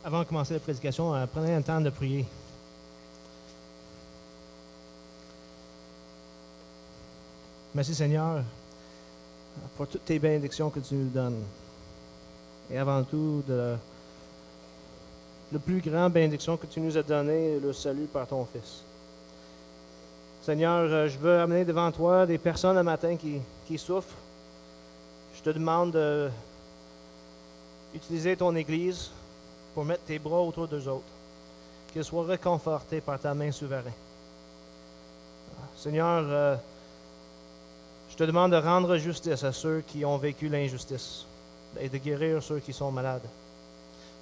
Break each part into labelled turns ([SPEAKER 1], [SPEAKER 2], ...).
[SPEAKER 1] avant de commencer la prédication, prenez un temps de prier. Merci Seigneur pour toutes tes bénédictions que tu nous donnes. Et avant tout, la plus grande bénédiction que tu nous as donnée, le salut par ton Fils. Seigneur, je veux amener devant toi des personnes un matin qui souffrent. Je te demande d'utiliser ton Église pour mettre tes bras autour d'eux autres. Qu'ils soient réconfortés par ta main souveraine. Seigneur, je te demande de rendre justice à ceux qui ont vécu l'injustice et de guérir ceux qui sont malades.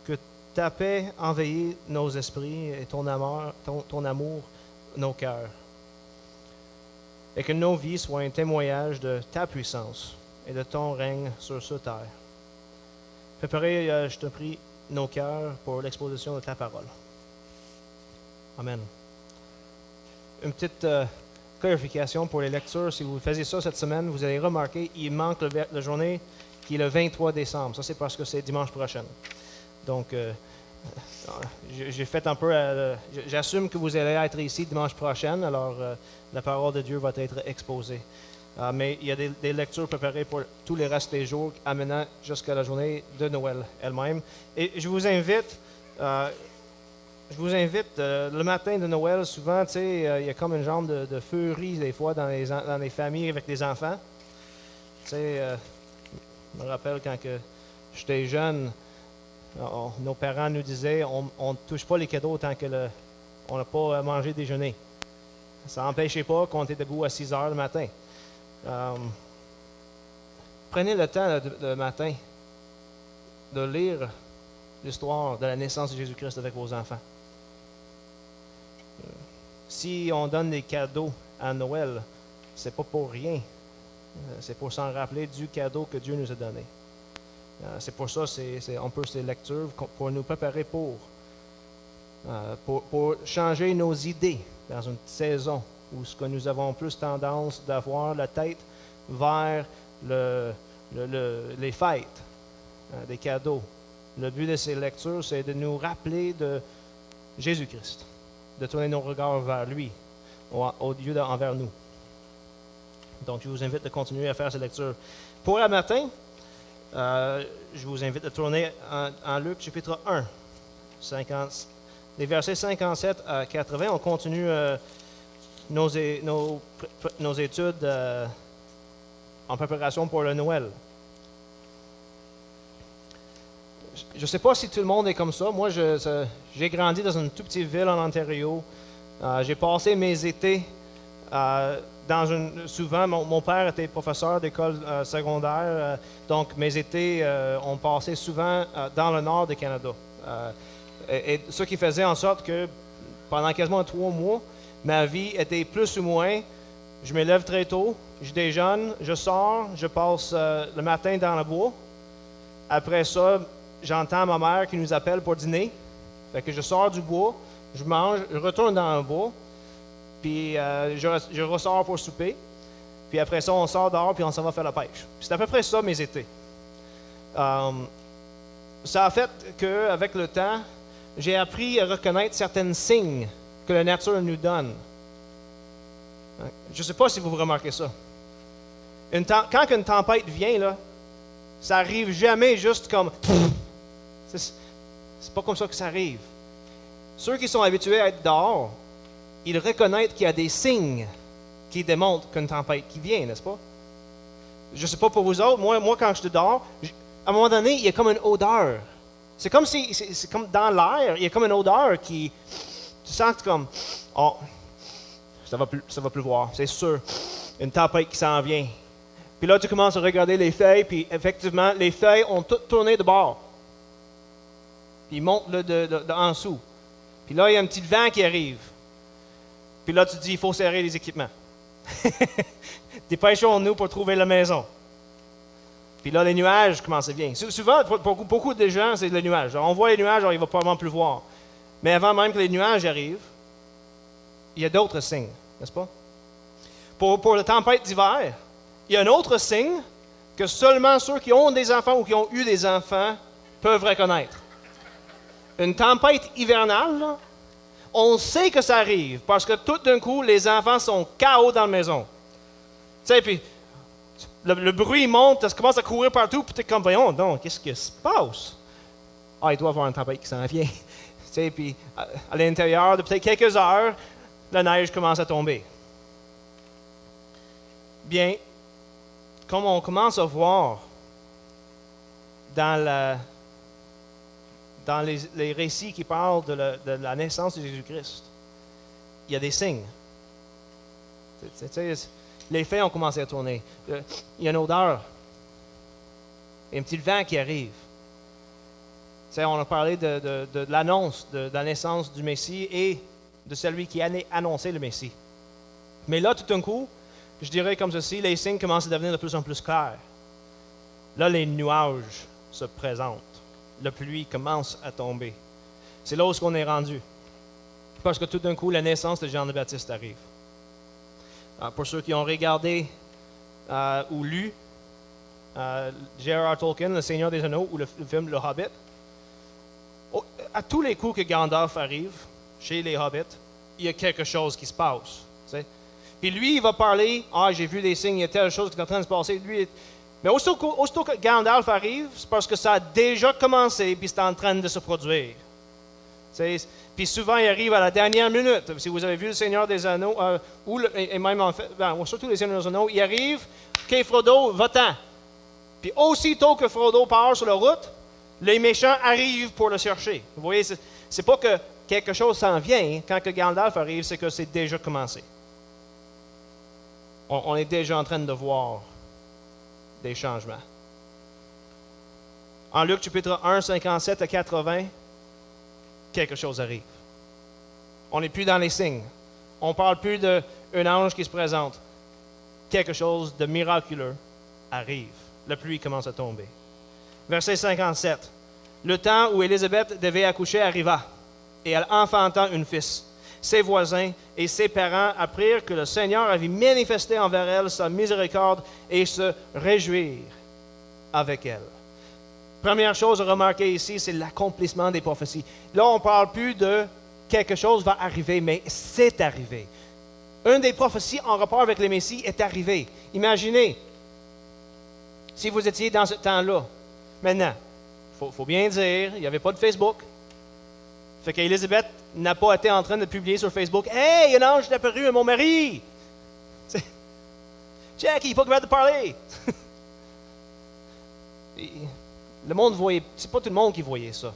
[SPEAKER 1] Que ta paix envahisse nos esprits et ton amour nos cœurs. Et que nos vies soient un témoignage de ta puissance et de ton règne sur cette terre. Préparez, je te prie, nos cœurs pour l'exposition de ta parole. Amen. Une petite clarification pour les lectures. Si vous faisiez ça cette semaine, vous allez remarquer qu'il manque la journée qui est le 23 décembre. Ça, c'est parce que c'est dimanche prochain. Donc, j'ai fait un peu... j'assume que vous allez être ici dimanche prochain, alors la parole de Dieu va être exposée. Mais il y a des lectures préparées pour tous les restes des jours, amenant jusqu'à la journée de Noël elle-même. Et je vous invite... le matin de Noël, souvent, tu sais, il y a comme une genre de furie, des fois, dans les familles avec les enfants. Tu sais, je me rappelle quand j'étais jeune, nos parents nous disaient, on ne touche pas les cadeaux tant qu'on n'a pas mangé déjeuner. Ça n'empêchait pas qu'on était debout à 6 heures le matin. Prenez le temps le matin de lire l'histoire de la naissance de Jésus-Christ avec vos enfants. Si on donne des cadeaux à Noël, c'est pas pour rien. C'est pour s'en rappeler du cadeau que Dieu nous a donné. C'est pour ça, on peut ces lectures pour nous préparer pour changer nos idées dans une saison où ce que nous avons plus tendance d'avoir la tête vers les fêtes, des cadeaux. Le but de ces lectures, c'est de nous rappeler de Jésus-Christ, de tourner nos regards vers lui, au lieu d'envers nous. Donc, je vous invite à continuer à faire ces lectures. Pour le matin, je vous invite à tourner en Luc chapitre 1, les versets 57 à 80. On continue nos études en préparation pour le Noël. Je ne sais pas si tout le monde est comme ça. Moi, j'ai grandi dans une toute petite ville en Ontario. J'ai passé mes étés souvent, mon père était professeur d'école secondaire, donc mes étés ont passé souvent dans le nord du Canada. Et ce qui faisait en sorte que pendant quasiment 3 mois, ma vie était plus ou moins, je me lève très tôt, je déjeune, je sors, je passe le matin dans le bois. Après ça, j'entends ma mère qui nous appelle pour dîner. Fait que je sors du bois, je mange, je retourne dans le bois, puis je ressors pour souper. Puis après ça, on sort dehors, puis on s'en va faire la pêche. C'est à peu près ça, mes étés. Ça a fait qu'avec le temps, j'ai appris à reconnaître certains signes que la nature nous donne. Je ne sais pas si vous remarquez ça. Quand une tempête vient, là, ça n'arrive jamais juste comme... C'est pas comme ça que ça arrive. Ceux qui sont habitués à être dehors, ils reconnaissent qu'il y a des signes qui démontrent qu'une tempête qui vient, n'est-ce pas? Je ne sais pas pour vous autres, moi quand je suis dehors, à un moment donné, il y a comme une odeur. C'est comme si, c'est comme dans l'air, il y a comme une odeur qui... Tu sens comme, oh, ça va pleuvoir, c'est sûr. Une tempête qui s'en vient. Puis là, tu commences à regarder les feuilles, puis effectivement, les feuilles ont toutes tourné de bord. Puis ils montent en dessous. Puis là, il y a un petit vent qui arrive. Puis là, tu te dis, il faut serrer les équipements. Dépêchons-nous pour trouver la maison. Puis là, les nuages commencent à venir. Souvent, pour beaucoup de gens, c'est les nuages. Alors, on voit les nuages, alors il va probablement pleuvoir. Mais avant même que les nuages arrivent, il y a d'autres signes, n'est-ce pas? Pour la tempête d'hiver, il y a un autre signe que seulement ceux qui ont des enfants ou qui ont eu des enfants peuvent reconnaître. une tempête hivernale, là, on sait que ça arrive parce que tout d'un coup, les enfants sont KO dans la maison. Tu sais, puis le bruit monte, ça commence à courir partout, puis tu es comme, voyons donc, qu'est-ce qui se passe? Ah, il doit y avoir une tempête qui s'en vient. Tu sais, puis à l'intérieur de peut-être quelques heures, la neige commence à tomber. Bien, comme on commence à voir dans les récits qui parlent de la naissance de Jésus-Christ, il y a des signes. Les faits ont commencé à tourner. Il y a une odeur. Il y a un petit vent qui arrive. On a parlé de l'annonce de la naissance du Messie et de celui qui a annoncé le Messie. Mais là, tout d'un coup, je dirais comme ceci, les signes commencent à devenir de plus en plus clairs. Là, les nuages se présentent. La pluie commence à tomber. C'est là où on est rendu. Parce que tout d'un coup, la naissance de Jean le Baptiste arrive. Pour ceux qui ont regardé ou lu J.R.R. Tolkien, Le Seigneur des Anneaux, ou le film Le Hobbit, à tous les coups que Gandalf arrive chez les Hobbits, il y a quelque chose qui se passe. T'sais. Puis lui, il va parler, « Ah, j'ai vu des signes, il y a telle chose qui est en train de se passer. » Mais aussitôt que Gandalf arrive, c'est parce que ça a déjà commencé, puis c'est en train de se produire. Puis souvent, il arrive à la dernière minute. Si vous avez vu Le Seigneur des Anneaux, et même en fait, surtout Les Seigneurs des Anneaux, il arrive, « OK, Frodo, va-t'en. » Puis aussitôt que Frodo part sur la route, les méchants arrivent pour le chercher. Vous voyez, c'est pas que quelque chose s'en vient. Quand que Gandalf arrive, c'est que c'est déjà commencé. On est déjà en train de voir des changements. En Luc chapitre 1, 57 à 80, quelque chose arrive. On n'est plus dans les signes. On ne parle plus d'un ange qui se présente. Quelque chose de miraculeux arrive. La pluie commence à tomber. Verset 57. Le temps où Élisabeth devait accoucher arriva, et elle enfanta un fils. Ses voisins et ses parents apprirent que le Seigneur avait manifesté envers elle sa miséricorde et se réjouirent avec elle. Première chose à remarquer ici, c'est l'accomplissement des prophéties. Là, on ne parle plus de quelque chose va arriver, mais c'est arrivé. Une des prophéties en rapport avec le Messie est arrivée. Imaginez, si vous étiez dans ce temps-là, maintenant, il faut bien dire, il n'y avait pas de Facebook. Fait qu'Élisabeth n'a pas été en train de publier sur Facebook, « Hey, un ange est apparu à mon mari! » Jackie, il n'est pas capable de parler! Le monde voyait, c'est pas tout le monde qui voyait ça.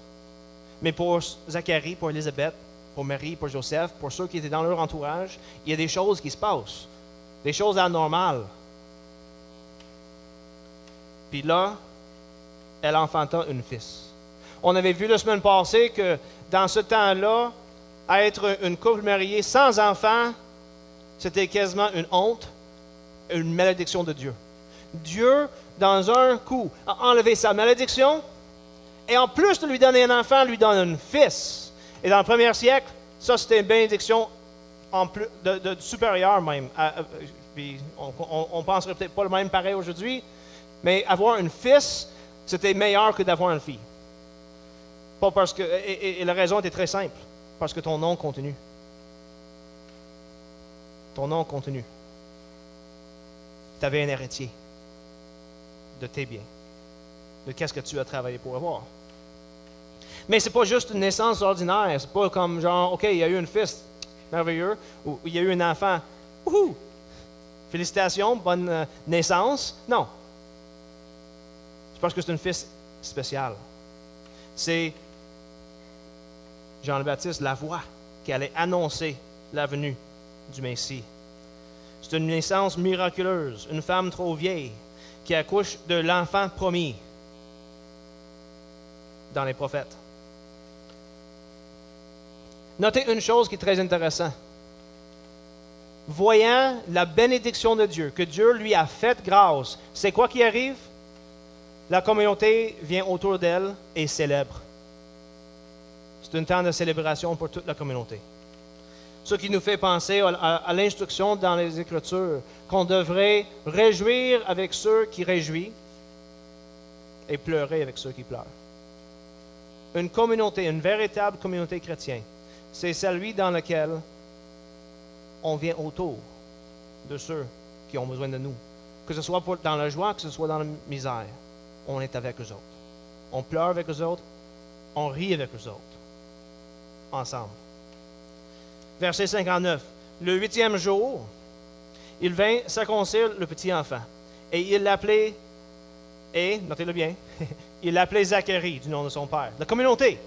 [SPEAKER 1] Mais pour Zacharie, pour Élisabeth, pour Marie, pour Joseph, pour ceux qui étaient dans leur entourage, il y a des choses qui se passent. Des choses anormales. Puis là, elle enfanta un fils. On avait vu la semaine passée que dans ce temps-là, être une couple mariée sans enfant, c'était quasiment une honte, une malédiction de Dieu. Dieu, dans un coup, a enlevé sa malédiction et en plus de lui donner un enfant, lui donne un fils. Et dans le premier siècle, ça c'était une bénédiction en plus, de supérieure même. Puis on penserait peut-être pas le même pareil aujourd'hui, mais avoir un fils, c'était meilleur que d'avoir une fille. Pas parce que, et la raison était très simple, parce que ton nom continue. Ton nom continue. Tu avais un héritier de tes biens, de qu'est-ce que tu as travaillé pour avoir. Mais c'est pas juste une naissance ordinaire, c'est pas comme genre, OK, il y a eu un fils, merveilleux, ou il y a eu un enfant, wouhou, félicitations, bonne naissance. Non. C'est parce que c'est un fils spécial. C'est Jean le Baptiste, la voix qui allait annoncer la venue du Messie. C'est une naissance miraculeuse, une femme trop vieille qui accouche de l'enfant promis dans les prophètes. Notez une chose qui est très intéressante. Voyant la bénédiction de Dieu, que Dieu lui a fait grâce, c'est quoi qui arrive? La communauté vient autour d'elle et célèbre. C'est un temps de célébration pour toute la communauté. Ce qui nous fait penser à l'instruction dans les Écritures, qu'on devrait réjouir avec ceux qui réjouissent et pleurer avec ceux qui pleurent. Une communauté, une véritable communauté chrétienne, c'est celui dans lequel on vient autour de ceux qui ont besoin de nous. Que ce soit dans la joie, que ce soit dans la misère, on est avec eux autres. On pleure avec eux autres, on rit avec eux autres, ensemble. Verset 59. Le 8e jour, il vint circoncire le petit enfant, et il l'appelait, notez-le bien, il l'appelait Zacharie, du nom de son père. La communauté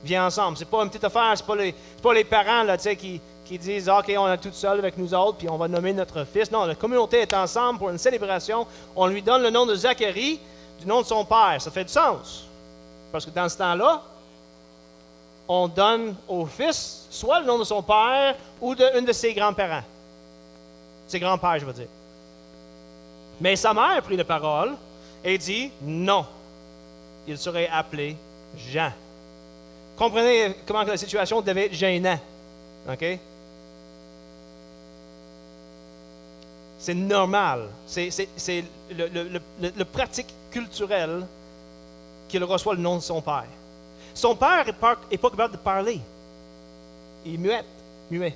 [SPEAKER 1] vient ensemble. Ce n'est pas une petite affaire, ce n'est pas les parents là, qui disent « OK, on est tout seul avec nous autres, puis on va nommer notre fils. » Non, la communauté est ensemble pour une célébration. On lui donne le nom de Zacharie, du nom de son père. Ça fait du sens. Parce que dans ce temps-là, on donne au fils soit le nom de son père ou d'un de ses grands-parents. Ses grands-pères, je veux dire. Mais sa mère a pris la parole et dit non. Il serait appelé Jean. Comprenez comment la situation devait être gênante. OK? C'est normal. C'est le pratique culturel qu'il reçoit le nom de son père. Son père n'est pas capable de parler. Il est muet.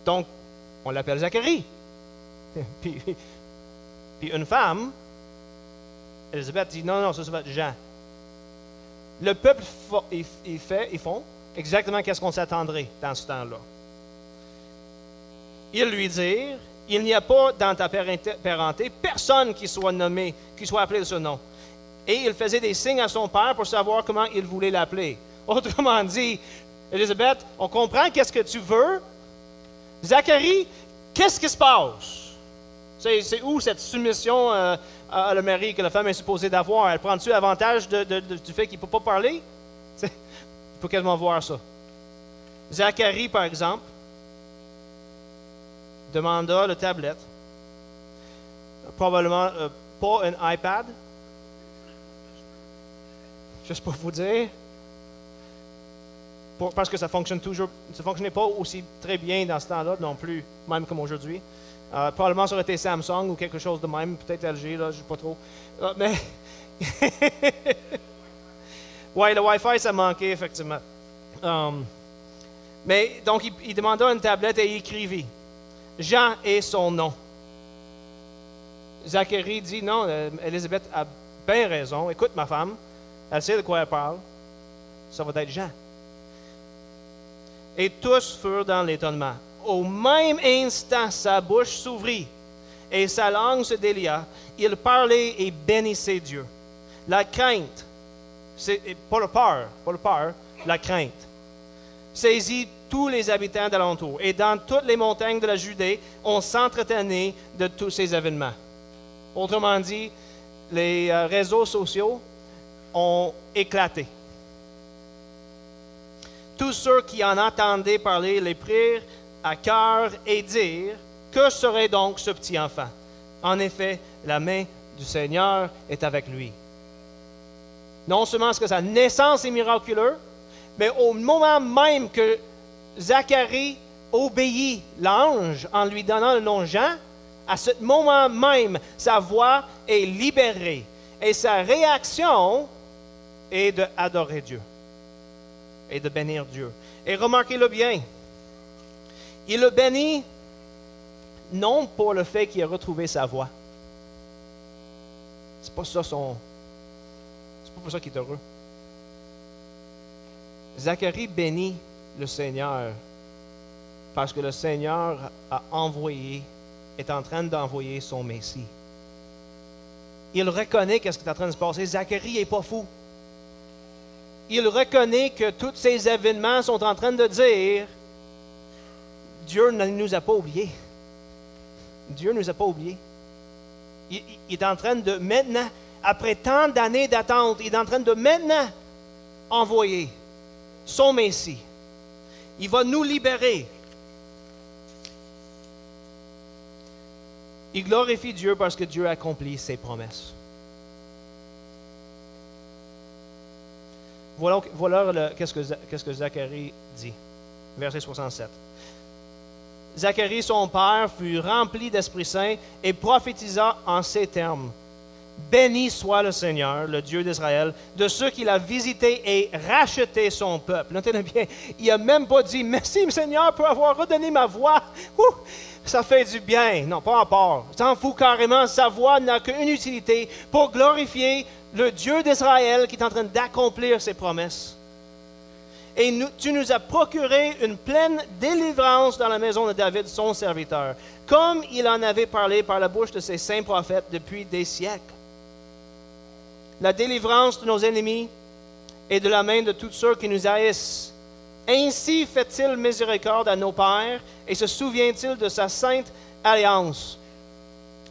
[SPEAKER 1] Donc, on l'appelle Zacharie. puis une femme, Élisabeth dit non, ça va être Jean. Le peuple, ils font exactement ce qu'on s'attendrait dans ce temps-là. Ils lui dirent, il n'y a pas dans ta parenté personne qui soit nommé, qui soit appelé de ce nom. Et il faisait des signes à son père pour savoir comment il voulait l'appeler. Autrement dit, Élisabeth, on comprend qu'est-ce que tu veux. Zacharie, qu'est-ce qui se passe? C'est où cette soumission à le mari que la femme est supposée d'avoir? Elle prend-tu avantage du fait qu'il ne peut pas parler? Il faut quasiment voir ça. Zacharie, par exemple, demanda le tablette. Probablement pas un iPad. Juste pour vous dire. Parce que ça fonctionnait pas aussi très bien dans ce temps-là non plus, même comme aujourd'hui. Probablement ça aurait été Samsung ou quelque chose de même, peut-être LG, là, je ne sais pas trop. Mais ouais, le Wi-Fi, ça manquait, effectivement. Mais donc, il demanda une tablette et il écrivit. Jean est son nom. Zacharie dit, non, Élisabeth a bien raison. Écoute, ma femme, elle sait de quoi elle parle. Ça va être Jean. Et tous furent dans l'étonnement. Au même instant, sa bouche s'ouvrit et sa langue se délia. Il parlait et bénissait Dieu. La crainte, c'est pas le peur, la crainte, saisit tous les habitants d'alentour. Et dans toutes les montagnes de la Judée, on s'entretenait de tous ces événements. Autrement dit, les réseaux sociaux ont éclaté. Tous ceux qui en entendaient parler les prirent à cœur et dirent, que serait donc ce petit enfant? En effet, la main du Seigneur est avec lui. Non seulement est-ce que sa naissance est miraculeuse, mais au moment même que Zacharie obéit l'ange en lui donnant le nom Jean, à ce moment même, sa voix est libérée et sa réaction est d'adorer Dieu et de bénir Dieu. Et remarquez-le bien, il le bénit non pour le fait qu'il a retrouvé sa voix. C'est pas pour ça qu'il est heureux. Zacharie bénit le Seigneur parce que le Seigneur est en train d'envoyer son Messie. Il reconnaît qu'est-ce qui est en train de se passer. Zacharie n'est pas fou. Il reconnaît que tous ces événements sont en train de dire Dieu ne nous a pas oubliés. Dieu ne nous a pas oubliés. Il est en train de maintenant, après tant d'années d'attente, il est en train de maintenant envoyer son Messie. Il va nous libérer. Il glorifie Dieu parce que Dieu accomplit ses promesses. Voilà qu'est-ce que Zacharie dit. Verset 67. Zacharie, son père, fut rempli d'Esprit Saint et prophétisa en ces termes. Béni soit le Seigneur, le Dieu d'Israël, de ceux qu'il a visités et racheté son peuple. Notez-le bien, il n'a même pas dit « Merci Seigneur pour avoir redonné ma voix. Ça fait du bien. » Non, pas encore. Il s'en fout carrément. Sa voix n'a qu'une utilité pour glorifier le Dieu d'Israël qui est en train d'accomplir ses promesses. Et tu nous as procuré une pleine délivrance dans la maison de David, son serviteur, comme il en avait parlé par la bouche de ses saints prophètes depuis des siècles. La délivrance de nos ennemis et de la main de tous ceux qui nous haïssent. Ainsi fait-il miséricorde à nos pères et se souvient-il de sa sainte alliance,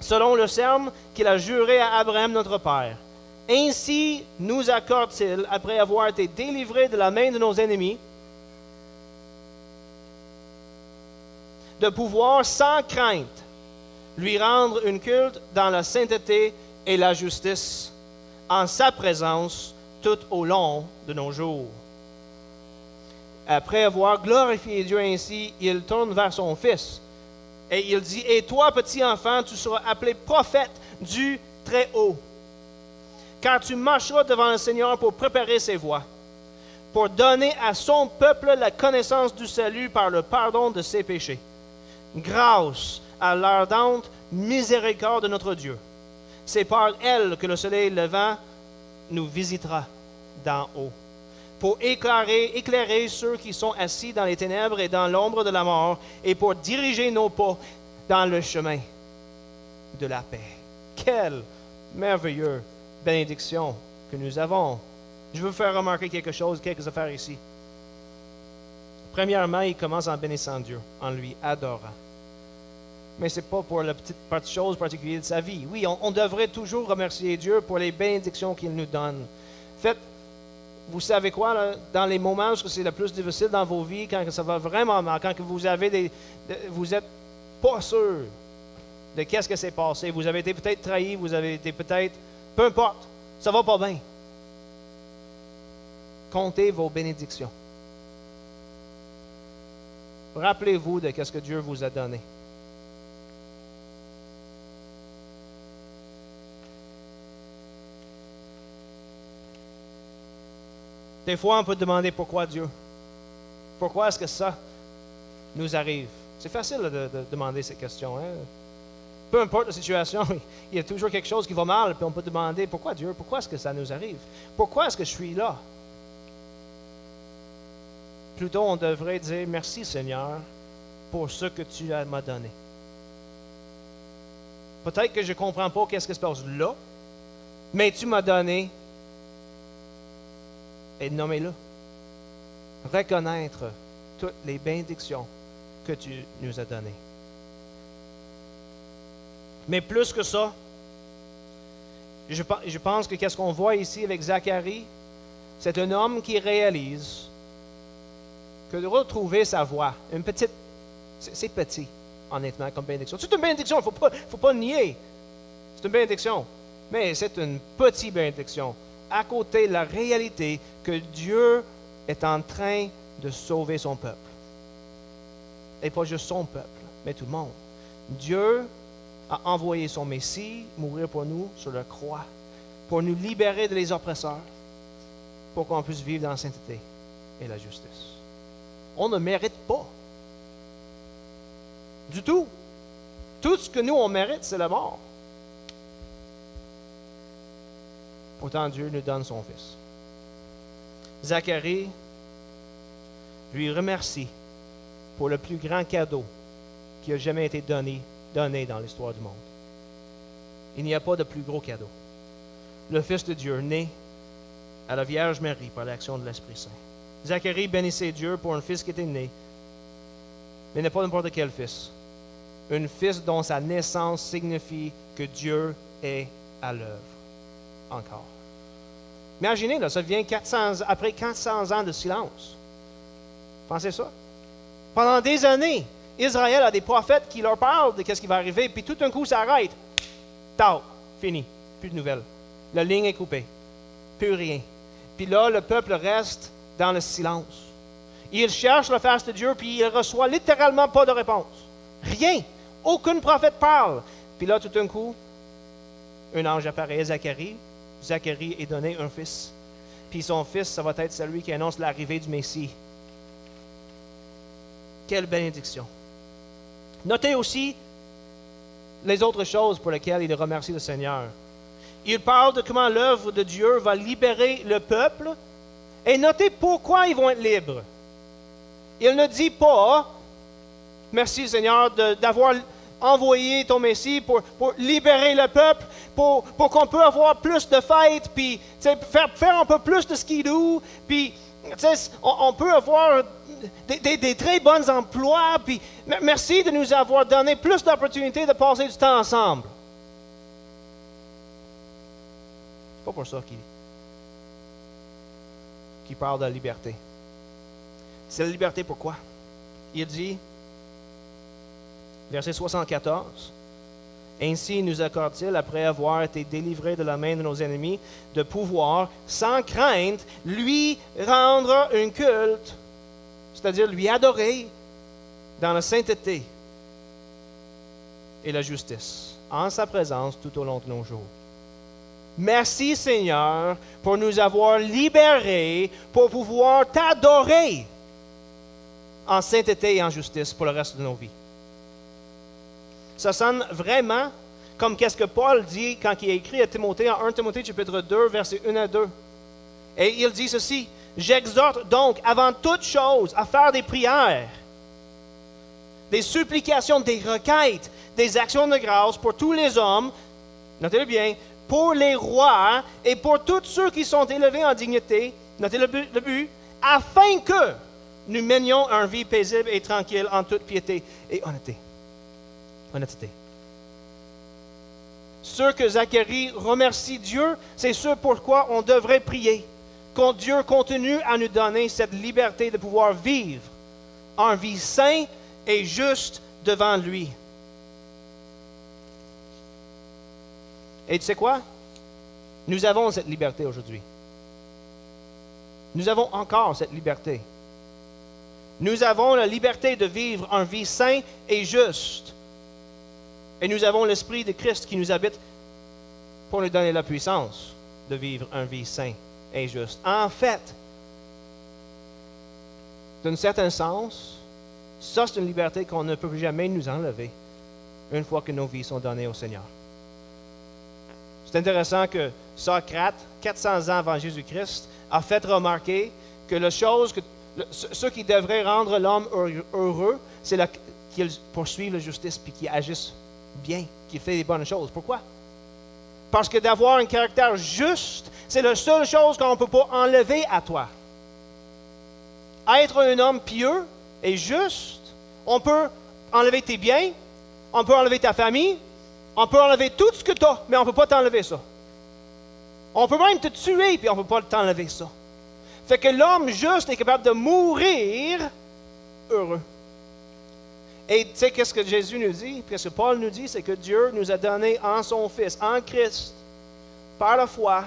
[SPEAKER 1] selon le serment qu'il a juré à Abraham notre père. Ainsi nous accorde-t-il, après avoir été délivrés de la main de nos ennemis, de pouvoir sans crainte lui rendre un culte dans la sainteté et la justice, en sa présence tout au long de nos jours. Après avoir glorifié Dieu ainsi, il tourne vers son fils et il dit « Et toi, petit enfant, tu seras appelé prophète du Très-Haut, car tu marcheras devant le Seigneur pour préparer ses voies, pour donner à son peuple la connaissance du salut par le pardon de ses péchés, grâce à l'ardente miséricorde de notre Dieu. C'est par elle que le soleil levant nous visitera d'en haut, pour éclairer ceux qui sont assis dans les ténèbres et dans l'ombre de la mort, et pour diriger nos pas dans le chemin de la paix. » Quelle merveilleuse bénédiction que nous avons. Je veux faire remarquer quelque chose, quelques affaires ici. Premièrement, il commence en bénissant Dieu, en lui adorant. Mais ce n'est pas pour la petite chose particulière de sa vie. Oui, on devrait toujours remercier Dieu pour les bénédictions qu'il nous donne. Faites, vous savez quoi, là, dans les moments où c'est le plus difficile dans vos vies, quand ça va vraiment mal, quand vous avez vous n'êtes pas sûr de qu'est-ce que s'est passé, vous avez été peut-être trahi, vous avez été peut-être, peu importe, ça va pas bien. Comptez vos bénédictions. Rappelez-vous de ce que Dieu vous a donné. Des fois, on peut demander pourquoi Dieu. Pourquoi est-ce que ça nous arrive? C'est facile de demander ces questions. Hein? Peu importe la situation, il y a toujours quelque chose qui va mal, puis on peut demander pourquoi Dieu, pourquoi est-ce que ça nous arrive? Pourquoi est-ce que je suis là? Plutôt, on devrait dire merci Seigneur pour ce que tu m'as donné. Peut-être que je ne comprends pas qu'est-ce qui se passe là, mais tu m'as donné. Et nommez-le. Reconnaître toutes les bénédictions que tu nous as données. Mais plus que ça, je pense que qu'est-ce qu'on voit ici avec Zacharie, c'est un homme qui réalise que de retrouver sa voix, une petite, c'est petit, honnêtement, comme bénédiction. C'est une bénédiction, il ne faut pas nier. C'est une bénédiction, mais c'est une petite bénédiction. À côté de la réalité que Dieu est en train de sauver son peuple. Et pas juste son peuple, mais tout le monde. Dieu a envoyé son Messie mourir pour nous sur la croix, pour nous libérer de les oppresseurs, pour qu'on puisse vivre dans la sainteté et la justice. On ne mérite pas. Du tout. Tout ce que nous, on mérite, c'est la mort. Pourtant, Dieu nous donne son Fils. Zacharie lui remercie pour le plus grand cadeau qui a jamais été donné dans l'histoire du monde. Il n'y a pas de plus gros cadeau. Le Fils de Dieu né à la Vierge Marie par l'action de l'Esprit Saint. Zacharie bénissait Dieu pour un fils qui était né, mais n'est pas n'importe quel fils. Un fils dont sa naissance signifie que Dieu est à l'œuvre. Encore. Imaginez, là, ça vient après 400 ans de silence. Pensez ça. Pendant des années, Israël a des prophètes qui leur parlent de ce qui va arriver, puis tout d'un coup, ça arrête. Tao, fini. Plus de nouvelles. La ligne est coupée. Plus rien. Puis là, le peuple reste dans le silence. Il cherche la face de Dieu, puis il reçoit littéralement pas de réponse. Rien. Aucun prophète parle. Puis là, tout d'un coup, un ange apparaît à Zacharie. Zacharie est donné un fils. Puis son fils, ça va être celui qui annonce l'arrivée du Messie. Quelle bénédiction. Notez aussi les autres choses pour lesquelles il remercie le Seigneur. Il parle de comment l'œuvre de Dieu va libérer le peuple. Et notez pourquoi ils vont être libres. Il ne dit pas, merci Seigneur d'avoir envoyé ton Messie pour libérer le peuple, pour qu'on puisse avoir plus de fêtes, puis faire un peu plus de skidoo, puis on peut avoir des très bons emplois, puis merci de nous avoir donné plus d'opportunités de passer du temps ensemble. C'est pas pour ça qu'il parle de la liberté. C'est la liberté pourquoi? Il dit, verset 74, « Ainsi nous accorde-t-il, après avoir été délivrés de la main de nos ennemis, de pouvoir, sans crainte, lui rendre un culte, c'est-à-dire lui adorer dans la sainteté et la justice, en sa présence tout au long de nos jours. » Merci Seigneur pour nous avoir libérés pour pouvoir t'adorer en sainteté et en justice pour le reste de nos vies. Ça sonne vraiment comme qu'est-ce que Paul dit quand il a écrit à Timothée en 1 Timothée chapitre 2, versets 1 à 2. Et il dit ceci, « J'exhorte donc avant toute chose à faire des prières, des supplications, des requêtes, des actions de grâce pour tous les hommes, notez-le bien, pour les rois et pour tous ceux qui sont élevés en dignité, notez le but, afin que nous menions une vie paisible et tranquille en toute piété et honnêteté. » Ce que Zacharie remercie Dieu, c'est ce pourquoi on devrait prier. Que Dieu continue à nous donner cette liberté de pouvoir vivre en vie sainte et juste devant lui. Et tu sais quoi? Nous avons cette liberté aujourd'hui. Nous avons encore cette liberté. Nous avons la liberté de vivre en vie sainte et juste. Et nous avons l'Esprit de Christ qui nous habite pour nous donner la puissance de vivre en vie sainte et juste. En fait, d'un certain sens, ça c'est une liberté qu'on ne peut jamais nous enlever une fois que nos vies sont données au Seigneur. C'est intéressant que Socrate, 400 ans avant Jésus-Christ, a fait remarquer que ce qui devrait rendre l'homme heureux, c'est qu'il poursuive la justice puis qu'il agisse bien, qu'il fait les bonnes choses. Pourquoi? Parce que d'avoir un caractère juste, c'est la seule chose qu'on ne peut pas enlever à toi. Être un homme pieux et juste, on peut enlever tes biens, on peut enlever ta famille, on peut enlever tout ce que tu as, mais on ne peut pas t'enlever ça. On peut même te tuer, puis on ne peut pas t'enlever ça. Fait que l'homme juste est capable de mourir heureux. Et tu sais qu'est-ce que Jésus nous dit? Qu'est-ce que Paul nous dit? C'est que Dieu nous a donné en son Fils, en Christ, par la foi,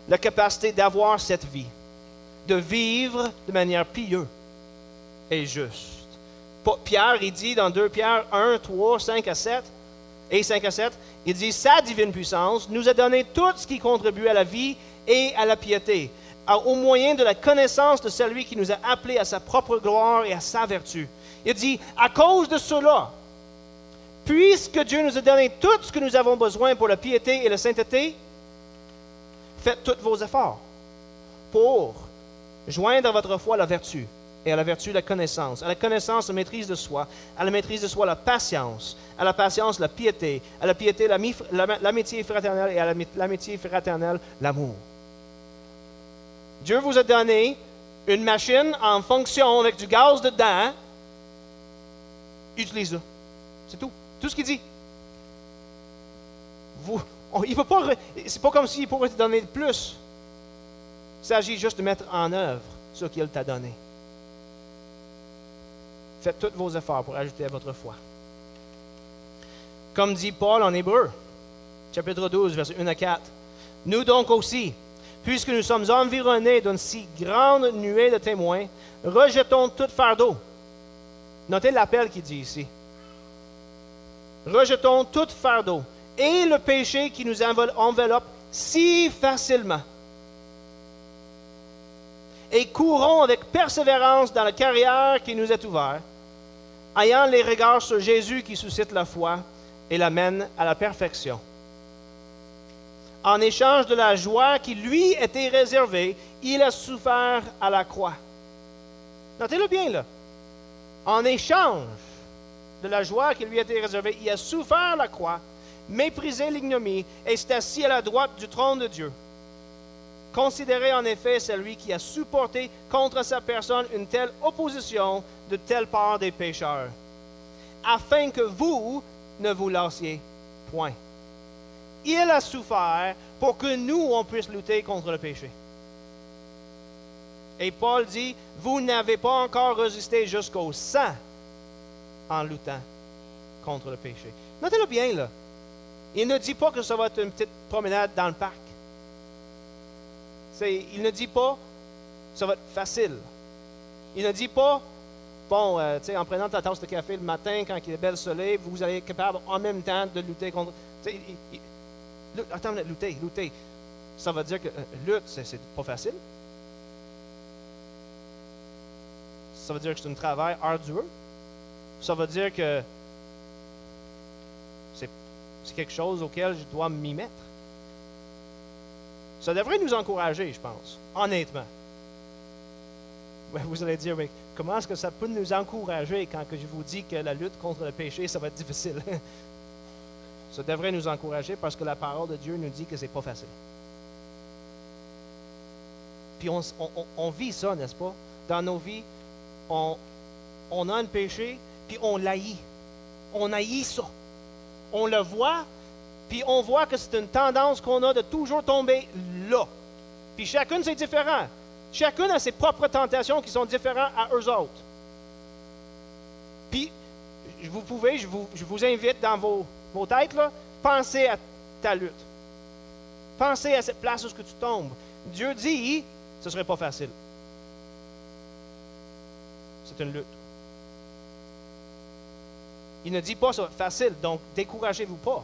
[SPEAKER 1] la capacité d'avoir cette vie, de vivre de manière pieuse et juste. Pierre, il dit dans 2 Pierre 1, 3, 5 à 7, et 5 à 7, il dit « Sa divine puissance nous a donné tout ce qui contribue à la vie et à la piété, au moyen de la connaissance de celui qui nous a appelés à sa propre gloire et à sa vertu. » Il dit « À cause de cela, puisque Dieu nous a donné tout ce que nous avons besoin pour la piété et la sainteté, faites tous vos efforts pour joindre à votre foi la vertu, et à la vertu la connaissance, à la connaissance la maîtrise de soi, à la maîtrise de soi la patience, à la patience la piété, à la piété l'amitié fraternelle et à l'amitié fraternelle l'amour. » Dieu vous a donné une machine en fonction avec du gaz dedans. Utilise-le. C'est tout. Tout ce qu'il dit. Il peut pas, c'est pas comme s'il pourrait te donner plus. Il s'agit juste de mettre en œuvre ce qu'il t'a donné. Faites tous vos efforts pour ajouter à votre foi. Comme dit Paul en Hébreu, chapitre 12, versets 1 à 4. Nous donc aussi, puisque nous sommes environnés d'une si grande nuée de témoins, rejetons tout fardeau. Notez l'appel qu'il dit ici. Rejetons tout fardeau et le péché qui nous enveloppe si facilement. Et courons avec persévérance dans la carrière qui nous est ouverte, ayant les regards sur Jésus qui suscite la foi et l'amène à la perfection. En échange de la joie qui lui était réservée, il a souffert à la croix. Notez-le bien, là. En échange de la joie qui lui était réservée, il a souffert la croix, méprisé l'ignominie et s'est assis à la droite du trône de Dieu. Considérez en effet celui qui a supporté contre sa personne une telle opposition de telle part des pécheurs, afin que vous ne vous lassiez point. Il a souffert pour que nous, on puisse lutter contre le péché. Et Paul dit, vous n'avez pas encore résisté jusqu'au sang en luttant contre le péché. Notez-le bien, là. Il ne dit pas que ça va être une petite promenade dans le parc. Il ne dit pas ça va être facile. Il ne dit pas, bon, en prenant ta tasse de café le matin quand il est bel soleil, vous allez être capable en même temps de lutter contre... Attends, lutter. Ça veut dire que lutte, c'est pas facile. Ça veut dire que c'est un travail ardueux. Ça veut dire que c'est quelque chose auquel je dois m'y mettre. Ça devrait nous encourager, je pense, honnêtement. Vous allez dire, mais comment est-ce que ça peut nous encourager quand je vous dis que la lutte contre le péché, ça va être difficile? Ça devrait nous encourager parce que la parole de Dieu nous dit que c'est pas facile. Puis on vit ça, n'est-ce pas? Dans nos vies, on a un péché, puis on l'haït. On haït ça. On le voit, puis on voit que c'est une tendance qu'on a de toujours tomber là. Puis chacune, c'est différent. Chacune a ses propres tentations qui sont différentes à eux autres. Puis, je vous invite dans vos têtes, là, pensez à ta lutte. Pensez à cette place où tu tombes. Dieu dit, ce ne serait pas facile. C'est une lutte. Il ne dit pas ça va être facile, donc découragez-vous pas.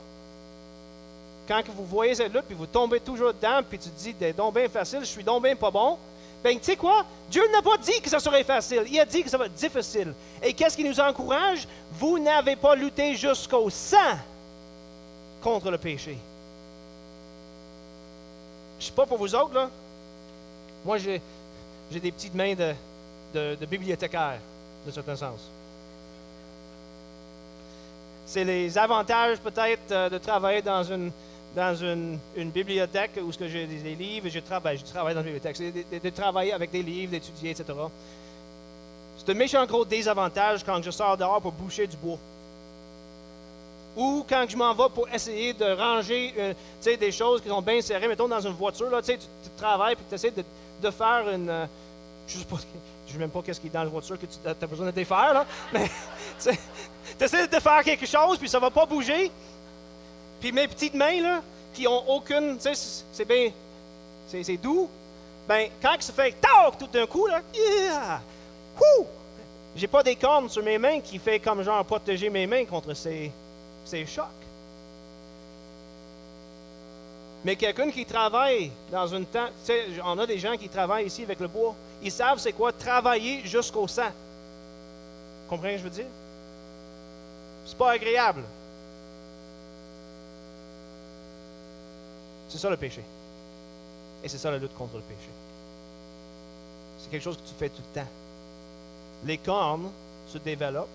[SPEAKER 1] Quand vous voyez cette lutte, puis vous tombez toujours dedans, puis tu te dis, c'est donc bien facile, je suis donc bien pas bon, bien, tu sais quoi? Dieu n'a pas dit que ça serait facile. Il a dit que ça va être difficile. Et qu'est-ce qui nous encourage? Vous n'avez pas lutté jusqu'au sang contre le péché. Je ne sais pas pour vous autres, là. Moi, j'ai des petites mains de bibliothécaire, de certain sens. C'est les avantages, peut-être, de travailler dans une bibliothèque où j'ai des livres, et je travaille dans une bibliothèque. C'est de travailler avec des livres, d'étudier, etc. C'est un méchant gros désavantage quand je sors dehors pour boucher du bois. Ou quand je m'en vais pour essayer de ranger des choses qui sont bien serrées. Mettons dans une voiture, là, tu travailles et tu essaies de faire une... je ne sais même pas qu'est-ce qui est dans la voiture que tu as besoin de défaire, là. Mais tu essaies de faire quelque chose puis ça ne va pas bouger. Puis mes petites mains, là, qui n'ont aucune... Tu sais, c'est bien... C'est doux. Ben quand ça fait tac tout d'un coup, là... Yeah! Wouh! J'ai pas des cornes sur mes mains qui fait comme genre protéger mes mains contre ces chocs. Mais quelqu'un qui travaille dans une temps... Tu sais, on a des gens qui travaillent ici avec le bois. Ils savent c'est quoi travailler jusqu'au sang. Comprenez ce que je veux dire? C'est pas agréable. C'est ça le péché. Et c'est ça la lutte contre le péché. C'est quelque chose que tu fais tout le temps. Les cornes se développent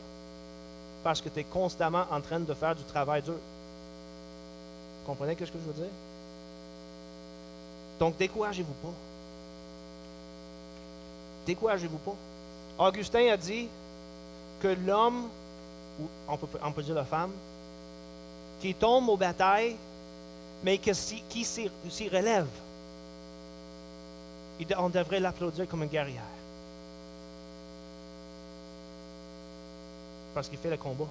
[SPEAKER 1] parce que tu es constamment en train de faire du travail dur. Vous comprenez ce que je veux dire? Donc, découragez-vous pas. Découragez-vous pas. Augustin a dit que l'homme, ou on peut dire la femme, qui tombe aux batailles, mais qui s'y relève, on devrait l'applaudir comme une guerrière. Parce qu'il fait le combat.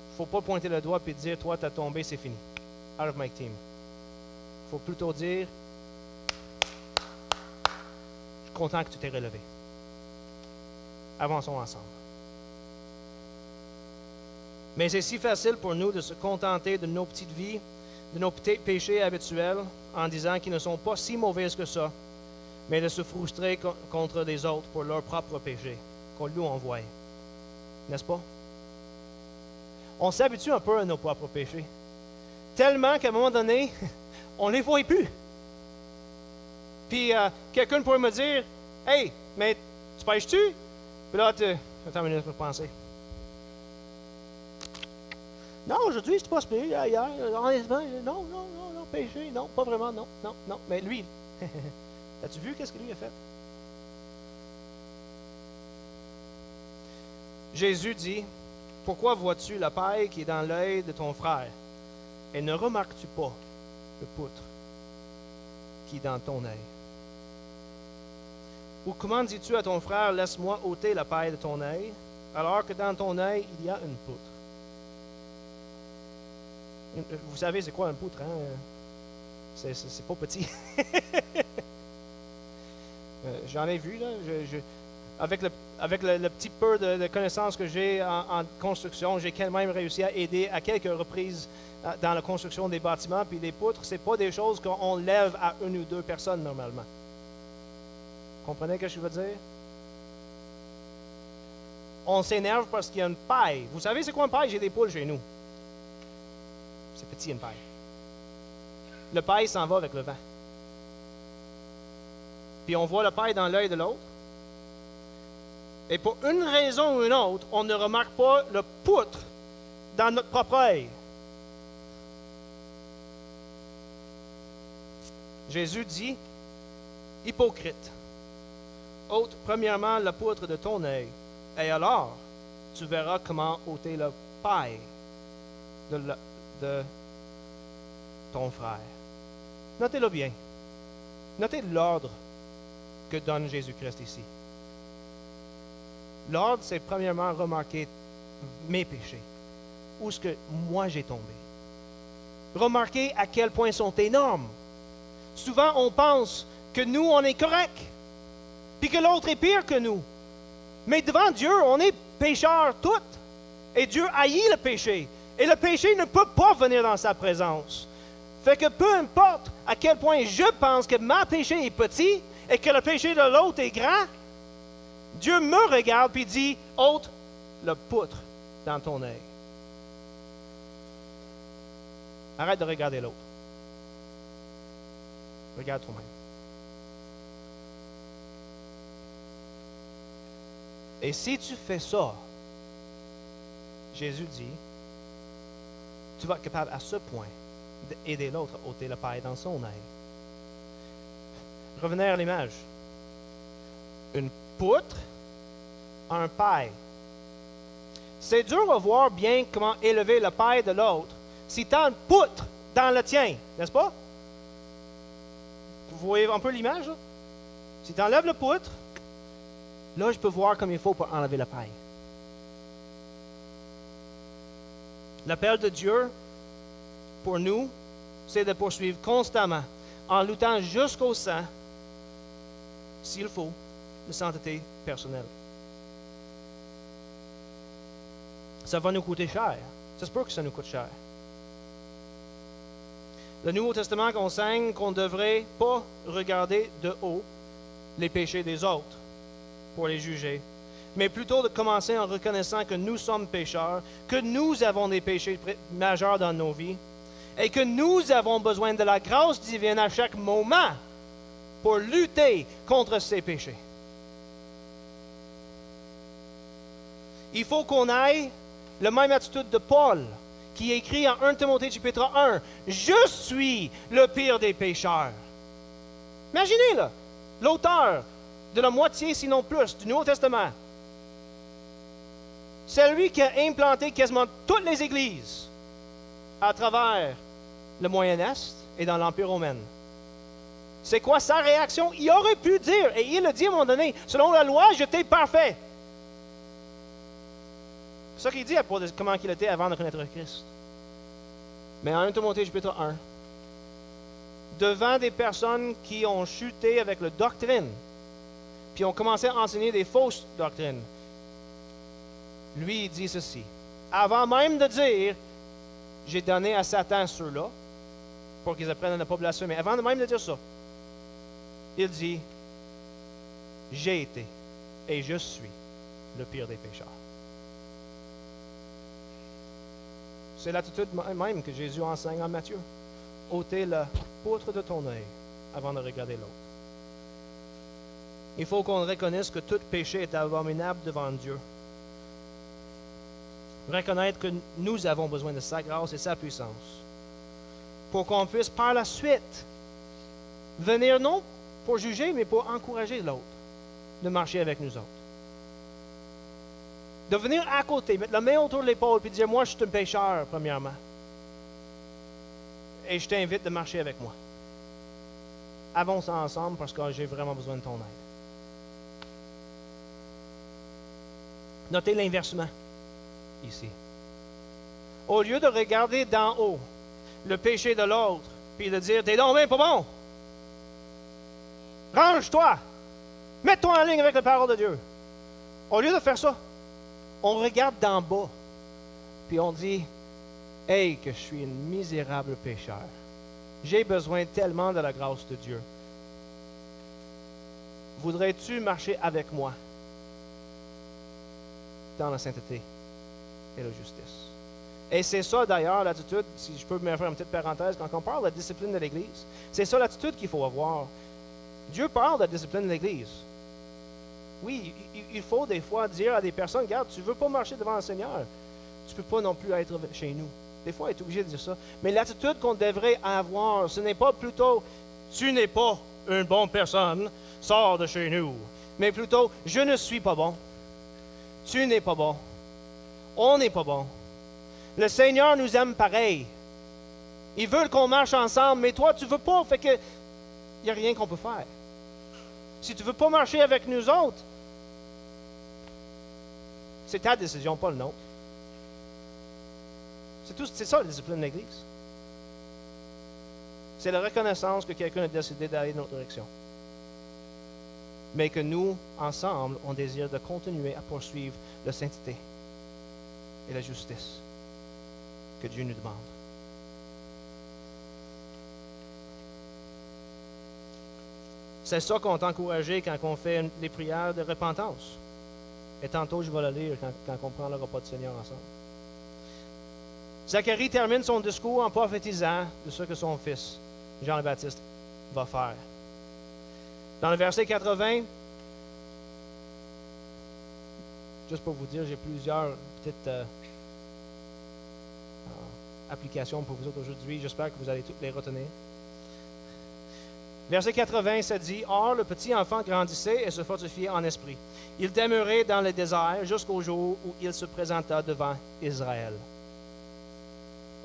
[SPEAKER 1] Il ne faut pas pointer le doigt et dire, toi, tu as tombé, c'est fini. Out of my team. Il faut plutôt dire, je suis content que tu t'es relevé. Avançons ensemble. Mais c'est si facile pour nous de se contenter de nos petites vies, de nos petits péchés habituels, en disant qu'ils ne sont pas si mauvais que ça, mais de se frustrer contre les autres pour leurs propres péchés, qu'on nous envoie. N'est-ce pas? On s'habitue un peu à nos propres péchés. Tellement qu'à un moment donné, on ne les voit plus. Puis quelqu'un pourrait me dire, « Hey, mais tu pêches-tu? » Puis là, attends une minute pour penser. Non, aujourd'hui, c'est pas spé, hier, honnêtement, non, péché, non, pas vraiment, non. Mais lui, as-tu vu qu'est-ce que lui a fait? Jésus dit, « Pourquoi vois-tu la paille qui est dans l'œil de ton frère, et ne remarques-tu pas le poutre qui est dans ton œil? Ou comment dis-tu à ton frère, laisse-moi ôter la paille de ton œil, alors que dans ton œil, il y a une poutre? » Vous savez, c'est quoi un poutre, hein? C'est pas petit. J'en ai vu, là. Avec le petit peu de connaissances que j'ai en construction, j'ai quand même réussi à aider à quelques reprises dans la construction des bâtiments. Puis les poutres, ce n'est pas des choses qu'on lève à une ou deux personnes normalement. Comprenez ce que je veux dire? On s'énerve parce qu'il y a une paille. Vous savez, c'est quoi une paille? J'ai des poules chez nous. C'est petit, une paille. Le paille s'en va avec le vent. Puis on voit le paille dans l'œil de l'autre. Et pour une raison ou une autre, on ne remarque pas le poutre dans notre propre œil. Jésus dit, « Hypocrite, ôte premièrement la poutre de ton œil, et alors tu verras comment ôter la paille de ton frère. » Notez-le bien. Notez l'ordre que donne Jésus-Christ ici. L'ordre, c'est premièrement remarquer mes péchés, où est-ce que moi j'ai tombé. Remarquez à quel point ils sont énormes. Souvent, on pense que nous, on est correct, puis que l'autre est pire que nous. Mais devant Dieu, on est pécheurs tous. Et Dieu haït le péché. Et le péché ne peut pas venir dans sa présence. Fait que peu importe à quel point je pense que ma péché est petit et que le péché de l'autre est grand, Dieu me regarde et dit, « ôte le poutre dans ton œil. » Arrête de regarder l'autre. Regarde toi-même. Et si tu fais ça, Jésus dit, tu vas être capable à ce point d'aider l'autre à ôter la paille dans son œil. Revenez à l'image. Une poutre, un paille. C'est dur à voir bien comment élever la paille de l'autre si tu as une poutre dans le tien, n'est-ce pas? Vous voyez un peu l'image, là? Si tu enlèves le poutre, là, je peux voir comme il faut pour enlever la paille. L'appel de Dieu, pour nous, c'est de poursuivre constamment, en luttant jusqu'au sang, s'il faut, de sainteté personnelle. Ça va nous coûter cher. Ça se peut que ça nous coûte cher. Le Nouveau Testament enseigne qu'on ne devrait pas regarder de haut les péchés des autres pour les juger, mais plutôt de commencer en reconnaissant que nous sommes pécheurs, que nous avons des péchés majeurs dans nos vies et que nous avons besoin de la grâce divine à chaque moment pour lutter contre ces péchés. Il faut qu'on aille la même attitude de Paul, qui écrit en 1 Timothée chapitre 1, « Je suis le pire des pécheurs. » Imaginez, là, l'auteur de la moitié, sinon plus, du Nouveau Testament. C'est lui qui a implanté quasiment toutes les églises à travers le Moyen-Est et dans l'Empire romain. C'est quoi sa réaction? Il aurait pu dire, et il a dit à un moment donné, « Selon la loi, j'étais parfait. » C'est ça qu'il dit à propos de comment il était avant de connaître Christ. Mais en 1 Timothée chapitre 1, devant des personnes qui ont chuté avec la doctrine, puis ont commencé à enseigner des fausses doctrines, lui, il dit ceci, avant même de dire, j'ai donné à Satan ceux-là, pour qu'ils apprennent à ne pas blasphémer, avant même de dire ça, il dit, j'ai été et je suis le pire des pécheurs. C'est l'attitude même que Jésus enseigne en Matthieu. Ôtez la poutre de ton œil avant de regarder l'autre. Il faut qu'on reconnaisse que tout péché est abominable devant Dieu. Reconnaître que nous avons besoin de sa grâce et sa puissance pour qu'on puisse par la suite venir non pour juger, mais pour encourager l'autre de marcher avec nous autres. De venir à côté, mettre la main autour de l'épaule et dire, moi je suis un pécheur, premièrement. Et je t'invite de marcher avec moi. Avançons ensemble parce que j'ai vraiment besoin de ton aide. Notez l'inversement ici. Au lieu de regarder d'en haut le péché de l'autre, puis de dire, t'es donc bien pas bon. Range-toi. Mets-toi en ligne avec la parole de Dieu. Au lieu de faire ça, on regarde d'en bas, puis on dit, hey, que je suis un misérable pécheur. J'ai besoin tellement de la grâce de Dieu. Voudrais-tu marcher avec moi dans la sainteté et la justice? Et c'est ça d'ailleurs l'attitude, si je peux me faire une petite parenthèse, quand on parle de la discipline de l'Église, c'est ça l'attitude qu'il faut avoir. Dieu parle de la discipline de l'Église. Oui, il faut des fois dire à des personnes, regarde, tu ne veux pas marcher devant le Seigneur, tu ne peux pas non plus être chez nous. Des fois, on est obligé de dire ça. Mais l'attitude qu'on devrait avoir, ce n'est pas plutôt, tu n'es pas une bonne personne, sors de chez nous. Mais plutôt, je ne suis pas bon. Tu n'es pas bon. On n'est pas bon. Le Seigneur nous aime pareil. Il veut qu'on marche ensemble, mais toi, tu ne veux pas, fait que il n'y a rien qu'on peut faire. Si tu ne veux pas marcher avec nous autres, c'est ta décision, pas le nôtre. C'est ça la discipline de l'Église. C'est la reconnaissance que quelqu'un a décidé d'aller dans notre direction. Mais que nous, ensemble, on désire de continuer à poursuivre la sainteté et la justice que Dieu nous demande. C'est ça qu'on est encouragé quand on fait les prières de repentance. Et tantôt, je vais le lire quand on prend le repas du Seigneur ensemble. Zacharie termine son discours en prophétisant de ce que son fils, Jean le Baptiste, va faire. Dans le verset 80, juste pour vous dire, j'ai plusieurs petites applications pour vous autres aujourd'hui. J'espère que vous allez toutes les retenir. Verset 80, ça dit, « Or, le petit enfant grandissait et se fortifiait en esprit. Il demeurait dans le désert jusqu'au jour où il se présenta devant Israël. »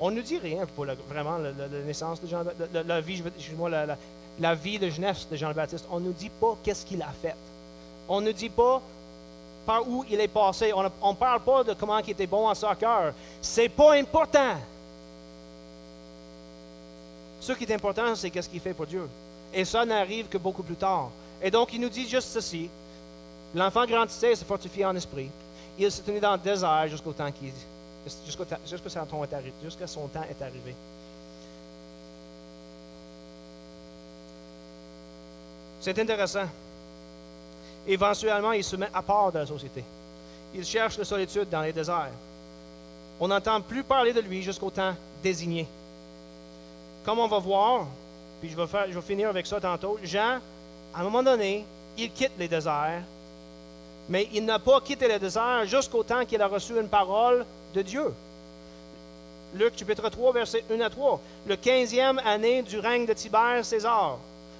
[SPEAKER 1] On ne nous dit rien pour vraiment la naissance de Jean, la vie de jeunesse de Jean le Baptiste. On ne nous dit pas qu'est-ce qu'il a fait. On ne nous dit pas par où il est passé. On ne parle pas de comment il était bon en soccer. C'est pas important. Ce qui est important, c'est qu'est-ce qu'il fait pour Dieu. Et ça n'arrive que beaucoup plus tard. Et donc, il nous dit juste ceci. L'enfant grandissait et se fortifiait en esprit. Il se tenait dans le désert jusqu'à son temps est arrivé. C'est intéressant. Éventuellement, il se met à part de la société. Il cherche la solitude dans les déserts. On n'entend plus parler de lui jusqu'au temps désigné. Comme on va voir, puis je vais finir avec ça tantôt, Jean, à un moment donné, il quitte les déserts, mais il n'a pas quitté le désert jusqu'au temps qu'il a reçu une parole de Dieu. Luc chapitre 3, versets 1 à 3. Le 15e année du règne de Tibère César.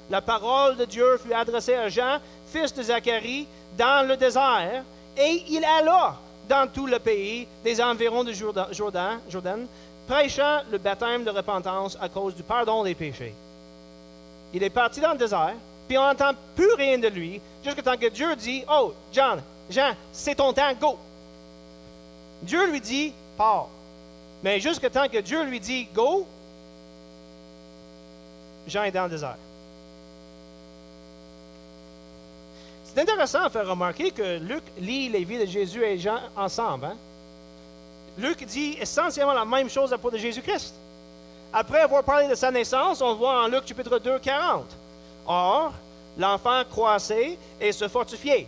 [SPEAKER 1] La parole de Dieu fut adressée à Jean, fils de Zacharie, dans le désert, et il alla dans tout le pays des environs de Jourdain, prêchant le baptême de repentance à cause du pardon des péchés. Il est parti dans le désert, puis on n'entend plus rien de lui, jusqu'à temps que Dieu dit, « Oh, Jean, c'est ton temps, go! » Dieu lui dit, « Pars. » Mais jusqu'à temps que Dieu lui dit, « Go », Jean est dans le désert. C'est intéressant à faire remarquer que Luc lit les vies de Jésus et Jean ensemble. Hein? Luc dit essentiellement la même chose à propos de Jésus-Christ. Après avoir parlé de sa naissance, on voit en Luc chapitre 2, 40. Or, l'enfant croissait et se fortifiait.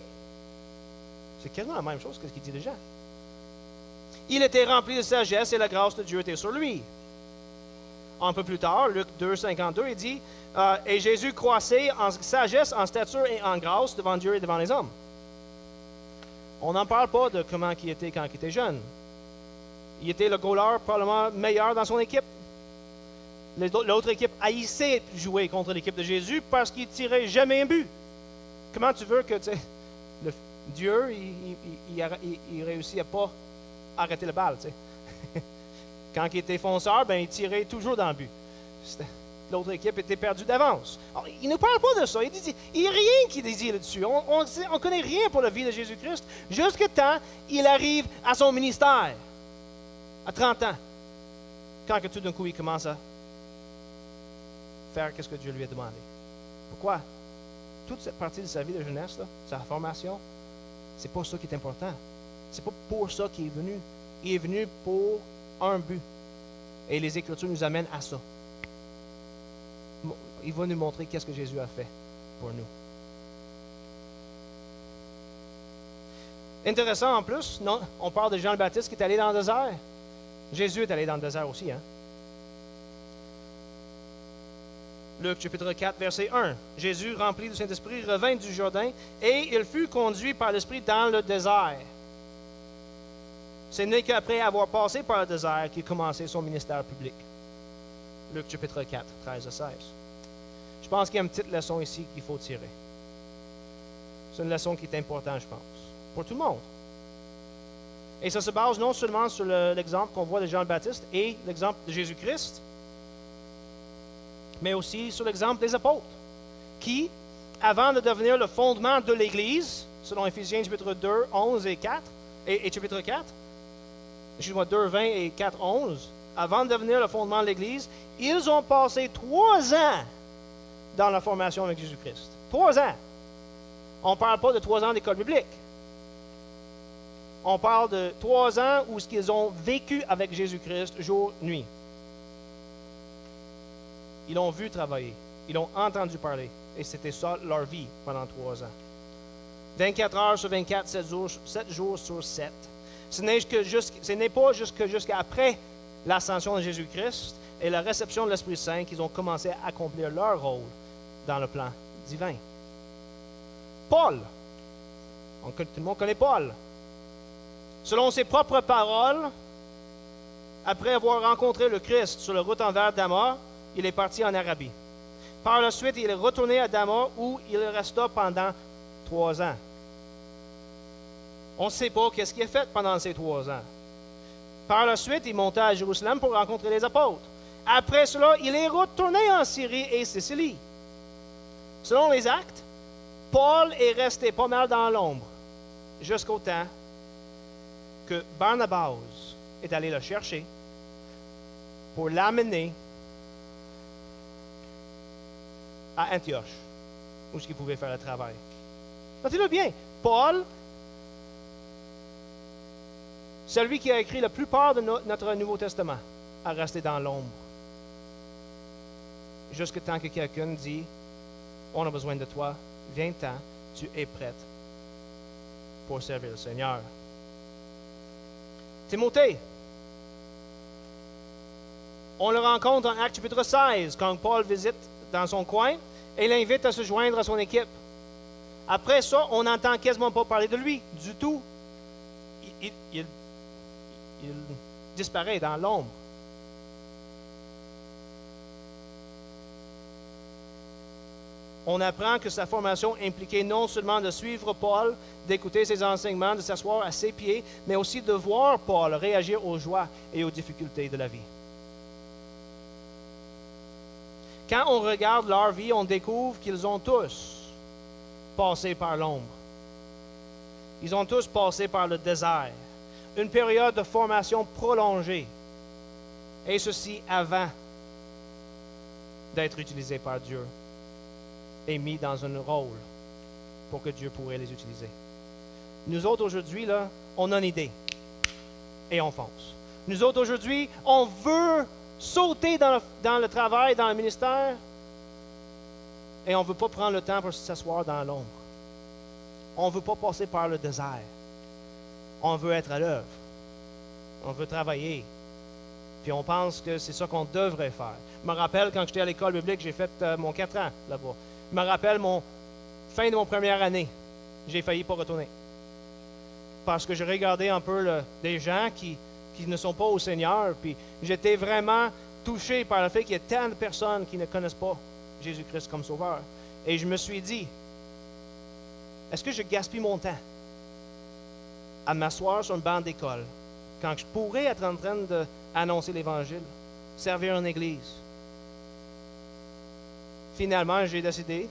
[SPEAKER 1] C'est quasiment la même chose que ce qu'il dit déjà. Il était rempli de sagesse et la grâce de Dieu était sur lui. Un peu plus tard, Luc 2, 52, il dit et Jésus croissait en sagesse, en stature et en grâce devant Dieu et devant les hommes. On n'en parle pas de comment il était quand il était jeune. Il était le goaler probablement meilleur dans son équipe. L'autre équipe haïssait jouer contre l'équipe de Jésus parce qu'il ne tirait jamais un but. Comment tu veux que Dieu il réussit à ne pas arrêter la balle? Quand il était fonceur, il tirait toujours dans le but. L'autre équipe était perdue d'avance. Alors, il ne parle pas de ça. Il n'y a rien qui dit là-dessus. On ne connaît rien pour la vie de Jésus-Christ jusqu'à temps il arrive à son ministère, à 30 ans, quand que tout d'un coup il commence à faire ce que Dieu lui a demandé. Pourquoi? Toute cette partie de sa vie de jeunesse, là, sa formation, c'est pas ça qui est important. C'est pas pour ça qu'il est venu. Il est venu pour un but. Et les Écritures nous amènent à ça. Il va nous montrer qu'est-ce que Jésus a fait pour nous. Intéressant en plus, non, on parle de Jean le Baptiste qui est allé dans le désert. Jésus est allé dans le désert aussi, hein? Luc chapitre 4, verset 1. Jésus, rempli du Saint-Esprit, revint du Jourdain et il fut conduit par l'Esprit dans le désert. Ce n'est qu'après avoir passé par le désert qu'il commençait son ministère public. Luc chapitre 4, 13 à 16. Je pense qu'il y a une petite leçon ici qu'il faut tirer. C'est une leçon qui est importante, je pense, pour tout le monde. Et ça se base non seulement sur l'exemple qu'on voit de Jean le Baptiste et l'exemple de Jésus-Christ, mais aussi sur l'exemple des apôtres, qui, avant de devenir le fondement de l'Église, selon Éphésiens chapitre 2, 11 et 4, et chapitre 4, excuse-moi, 2, 20 et 4, 11, avant de devenir le fondement de l'Église, ils ont passé 3 ans dans la formation avec Jésus-Christ. 3 ans. On ne parle pas de 3 ans d'école biblique. On parle de 3 ans où ils ont vécu avec Jésus-Christ jour, nuit. Ils l'ont vu travailler. Ils l'ont entendu parler. Et c'était ça leur vie pendant 3 ans. 24 heures sur 24, 7 jours sur 7. Ce n'est pas jusqu'à après l'ascension de Jésus-Christ et la réception de l'Esprit Saint qu'ils ont commencé à accomplir leur rôle dans le plan divin. Paul. Tout le monde connaît Paul. Selon ses propres paroles, après avoir rencontré le Christ sur la route envers Damas, il est parti en Arabie. Par la suite, il est retourné à Damas où il resta pendant 3 ans. On ne sait pas qu'est-ce qu'il a fait pendant ces 3 ans. Par la suite, il monta à Jérusalem pour rencontrer les apôtres. Après cela, il est retourné en Syrie et Sicile. Selon les Actes, Paul est resté pas mal dans l'ombre jusqu'au temps que Barnabas est allé le chercher pour l'amener à Antioche, où il pouvait faire le travail. Notez-le bien, Paul, celui qui a écrit la plupart de notre Nouveau Testament, a resté dans l'ombre. Jusqu'à temps que quelqu'un dit, on a besoin de toi, viens-t'en, tu es prête pour servir le Seigneur. Timothée, on le rencontre en Actes chapitre 16, quand Paul visite dans son coin et l'invite à se joindre à son équipe. Après ça, on n'entend quasiment pas parler de lui du tout. Il disparaît dans l'ombre. On apprend que sa formation impliquait non seulement de suivre Paul, d'écouter ses enseignements, de s'asseoir à ses pieds, mais aussi de voir Paul réagir aux joies et aux difficultés de la vie. Quand on regarde leur vie, on découvre qu'ils ont tous passé par l'ombre. Ils ont tous passé par le désert, une période de formation prolongée, et ceci avant d'être utilisés par Dieu et mis dans un rôle pour que Dieu pourrait les utiliser. Nous autres, aujourd'hui, là, on a une idée. et on fonce. Nous autres, aujourd'hui, on veut sauter dans le travail, dans le ministère, et on ne veut pas prendre le temps pour s'asseoir dans l'ombre. On ne veut pas passer par le désert. On veut être à l'œuvre. On veut travailler. Puis on pense que c'est ça qu'on devrait faire. Je me rappelle, quand j'étais à l'école biblique, j'ai fait mon 4 ans là-bas. Je me rappelle fin de mon première année. J'ai failli pas retourner. Parce que j'ai regardé un peu des gens qui ne sont pas au Seigneur. Puis j'étais vraiment touché par le fait qu'il y a tant de personnes qui ne connaissent pas Jésus-Christ comme Sauveur. Et je me suis dit, est-ce que je gaspille mon temps à m'asseoir sur une banc d'école quand je pourrais être en train d'annoncer l'Évangile, servir en Église? Finalement, j'ai décidé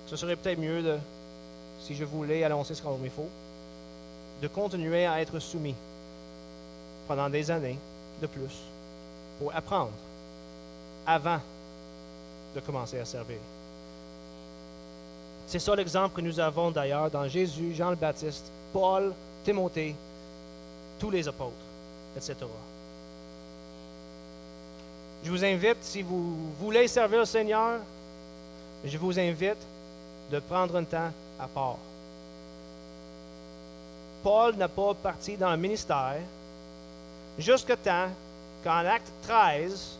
[SPEAKER 1] que ce serait peut-être mieux, si je voulais annoncer ce qu'il faut, de continuer à être soumis pendant des années de plus pour apprendre avant de commencer à servir. C'est ça l'exemple que nous avons d'ailleurs dans Jésus, Jean le Baptiste, Paul, Timothée, tous les apôtres, etc. Je vous invite, si vous voulez servir le Seigneur, je vous invite de prendre un temps à part. Paul n'a pas parti dans le ministère jusqu'à temps qu'en acte 13,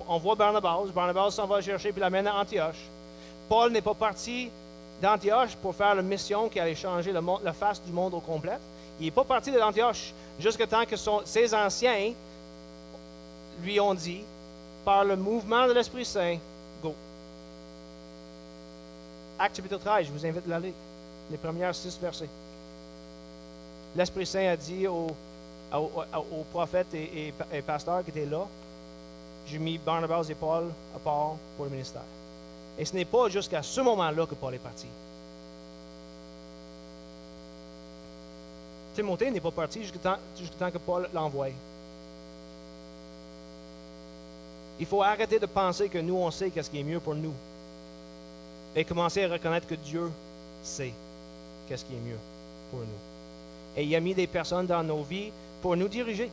[SPEAKER 1] on voit Barnabas s'en va chercher puis l'amène à Antioche. Paul n'est pas parti d'Antioche pour faire la mission qui allait changer la face du monde au complet. Il n'est pas parti d'Antioche jusqu'à temps que ses anciens lui ont dit, par le mouvement de l'Esprit Saint, go. Acte chapitre 13, je vous invite à l'aller, les premiers 6 versets. L'Esprit Saint a dit aux prophètes et pasteurs qui étaient là, j'ai mis Barnabas et Paul à part pour le ministère. Et ce n'est pas jusqu'à ce moment-là que Paul est parti. Timothée n'est pas parti jusqu'à temps que Paul l'envoie. Il faut arrêter de penser que nous, on sait qu'est-ce qui est mieux pour nous. Et commencer à reconnaître que Dieu sait qu'est-ce qui est mieux pour nous. Et il a mis des personnes dans nos vies pour nous diriger,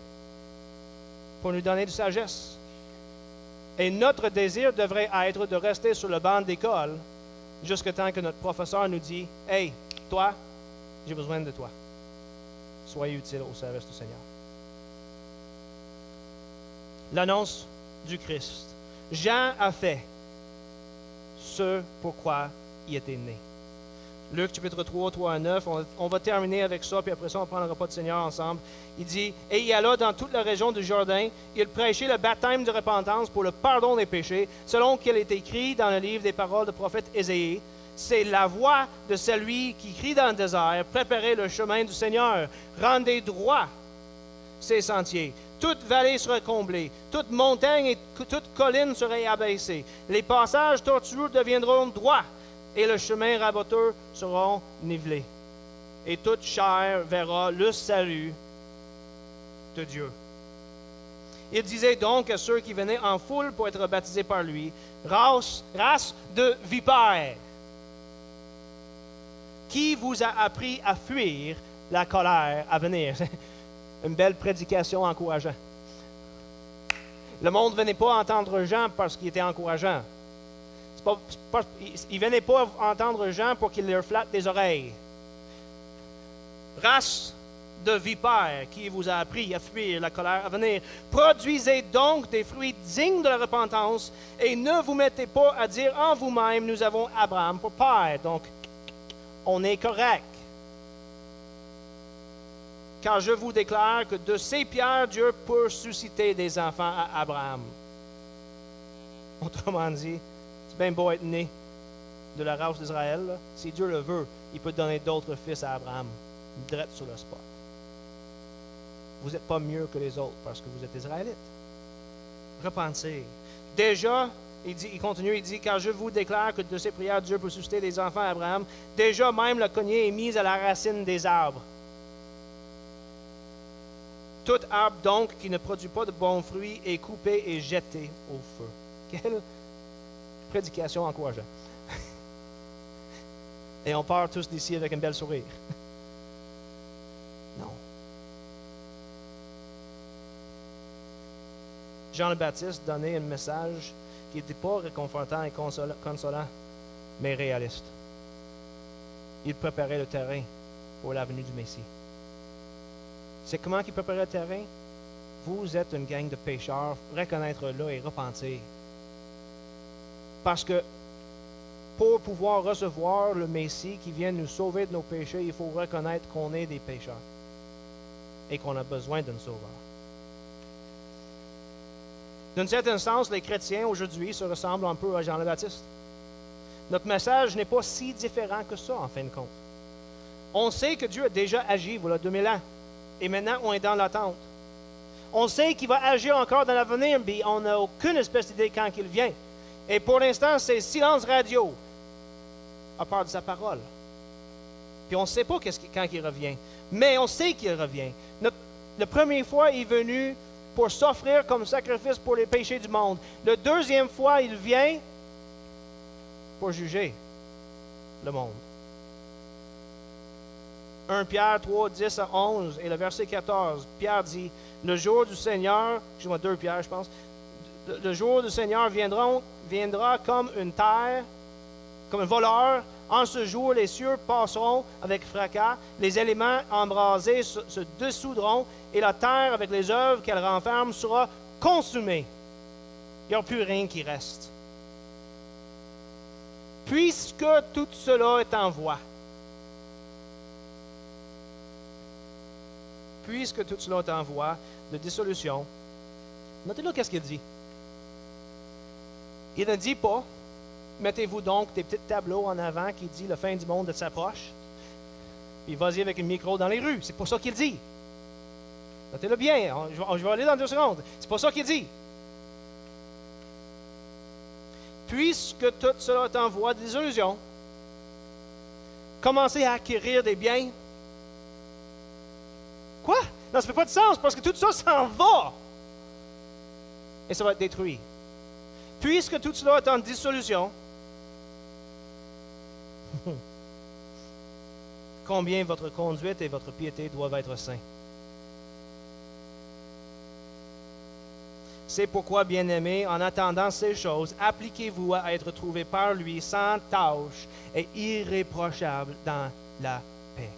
[SPEAKER 1] pour nous donner de sagesse. Et notre désir devrait être de rester sur le banc d'école jusqu'à temps que notre professeur nous dit « Hey, toi, j'ai besoin de toi. Soyez utile au service du Seigneur. » L'annonce du Christ. Jean a fait ce pourquoi il était né. Luc chapitre 3, 3 à 9, on va terminer avec ça, puis après ça, on prend le repas du Seigneur ensemble. Il dit, « Et il alla dans toute la région du Jourdain, il prêchait le baptême de repentance pour le pardon des péchés, selon qu'il est écrit dans le livre des paroles du prophète Ésaïe. C'est la voix de celui qui crie dans le désert, préparez le chemin du Seigneur, rendez droit ses sentiers. Toute vallée sera comblée, toute montagne et toute colline sera abaissée. Les passages tortueux deviendront droits, et le chemin raboteux seront nivelés. Et toute chair verra le salut de Dieu. » Il disait donc à ceux qui venaient en foule pour être baptisés par lui, « Race de vipères, qui vous a appris à fuir la colère à venir? » Une belle prédication encourageante. Le monde ne venait pas entendre Jean parce qu'il était encourageant. Il ne venait pas entendre Jean pour qu'il leur flatte les oreilles. Race de vipères qui vous a appris à fuir la colère à venir. Produisez donc des fruits dignes de la repentance et ne vous mettez pas à dire en vous-même, nous avons Abraham pour père. Donc, on est correct. Car je vous déclare que de ces pierres, Dieu peut susciter des enfants à Abraham. Autrement dit, c'est bien beau être né de la race d'Israël. Là. Si Dieu le veut, il peut donner d'autres fils à Abraham, direct sur le spot. Vous n'êtes pas mieux que les autres parce que vous êtes Israélites. Repentez. Déjà, il continue, il dit, car je vous déclare que de ces prières, Dieu peut susciter des enfants à Abraham. Déjà même, le cognée est mis à la racine des arbres. Tout arbre donc qui ne produit pas de bons fruits est coupé et jeté au feu. Quelle prédication encourageante. Et on part tous d'ici avec une belle sourire. Non. Jean le Baptiste donnait un message qui n'était pas réconfortant et consolant, mais réaliste. Il préparait le terrain pour la venue du Messie. C'est comment qu'il préparait le terrain? Vous êtes une gang de pécheurs, reconnaître-le et repentir. Parce que pour pouvoir recevoir le Messie qui vient nous sauver de nos péchés, il faut reconnaître qu'on est des pécheurs et qu'on a besoin d'un sauveur. D'un certain sens, les chrétiens aujourd'hui se ressemblent un peu à Jean le Baptiste. Notre message n'est pas si différent que ça, en fin de compte. On sait que Dieu a déjà agi, voilà 2000 ans, et maintenant on est dans l'attente. On sait qu'il va agir encore dans l'avenir, mais on n'a aucune espèce d'idée quand il vient. Et pour l'instant, c'est silence radio, à part de sa parole. Puis on ne sait pas quand il revient, mais on sait qu'il revient. La première fois, il est venu pour s'offrir comme sacrifice pour les péchés du monde. La deuxième fois, il vient pour juger le monde. 1 Pierre 3, 10 à 11 et le verset 14, Pierre dit, « Le jour du Seigneur, excusez-moi, 2 Pierre, je pense, le jour du Seigneur viendra comme une terre, comme un voleur. En ce jour, les cieux passeront avec fracas, les éléments embrasés se dissoudront, et la terre, avec les œuvres qu'elle renferme, sera consumée. Il n'y aura plus rien qui reste. Puisque tout cela est en voie. Puisque tout cela est en voie de dissolution. Notez-là qu'est-ce qu'il dit. Il ne dit pas, mettez-vous donc des petits tableaux en avant qui dit le fin du monde s'approche. Puis vas-y avec un micro dans les rues. C'est pas ça qu'il dit. Notez-le bien. Je vais aller dans 2 secondes. C'est pas ça qu'il dit. Puisque tout cela est en voie de dissolution, commencez à acquérir des biens. Quoi? Non, ça ne fait pas de sens parce que tout ça s'en va. Et ça va être détruit. Puisque tout cela est en dissolution, combien votre conduite et votre piété doivent être saints. C'est pourquoi, bien-aimés, en attendant ces choses, appliquez-vous à être trouvés par lui sans tâche et irréprochable dans la paix.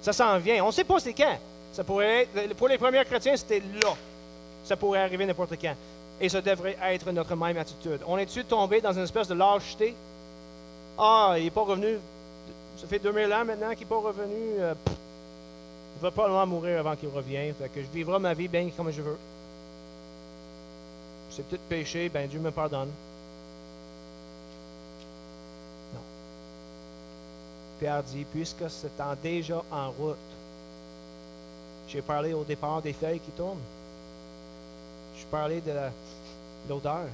[SPEAKER 1] Ça s'en vient. On ne sait pas c'est quand. Ça pourrait être, pour les premiers chrétiens, c'était là. Ça pourrait arriver n'importe quand. Et ça devrait être notre même attitude. On est-tu tombé dans une espèce de lâcheté? Ah, il n'est pas revenu. Ça fait 2000 ans maintenant qu'il n'est pas revenu. Il va probablement mourir avant qu'il revienne. Fait que je vivrai ma vie bien comme je veux. C'est peut-être péché, ben Dieu me pardonne. Non. Pierre dit, puisque c'est déjà en route. J'ai parlé au départ des feuilles qui tournent. Je parlais de l'odeur.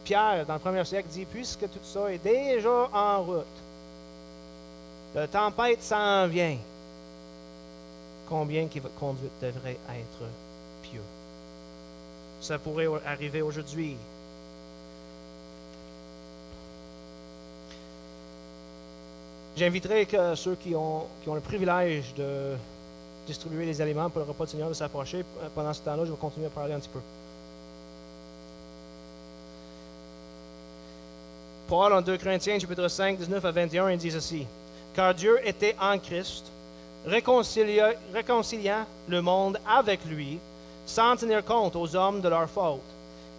[SPEAKER 1] Pierre, dans le 1er siècle, dit, puisque tout ça est déjà en route, la tempête s'en vient, combien que votre conduite devrait être pieux. Ça pourrait arriver aujourd'hui. J'inviterai que ceux qui ont le privilège de distribuer les aliments pour le repas du Seigneur de s'approcher. Pendant ce temps-là, je vais continuer à parler un petit peu. Paul, en 2 Corinthiens, chapitre 5, 19 à 21, il dit ceci. « Car Dieu était en Christ, réconciliant le monde avec lui, sans tenir compte aux hommes de leurs fautes.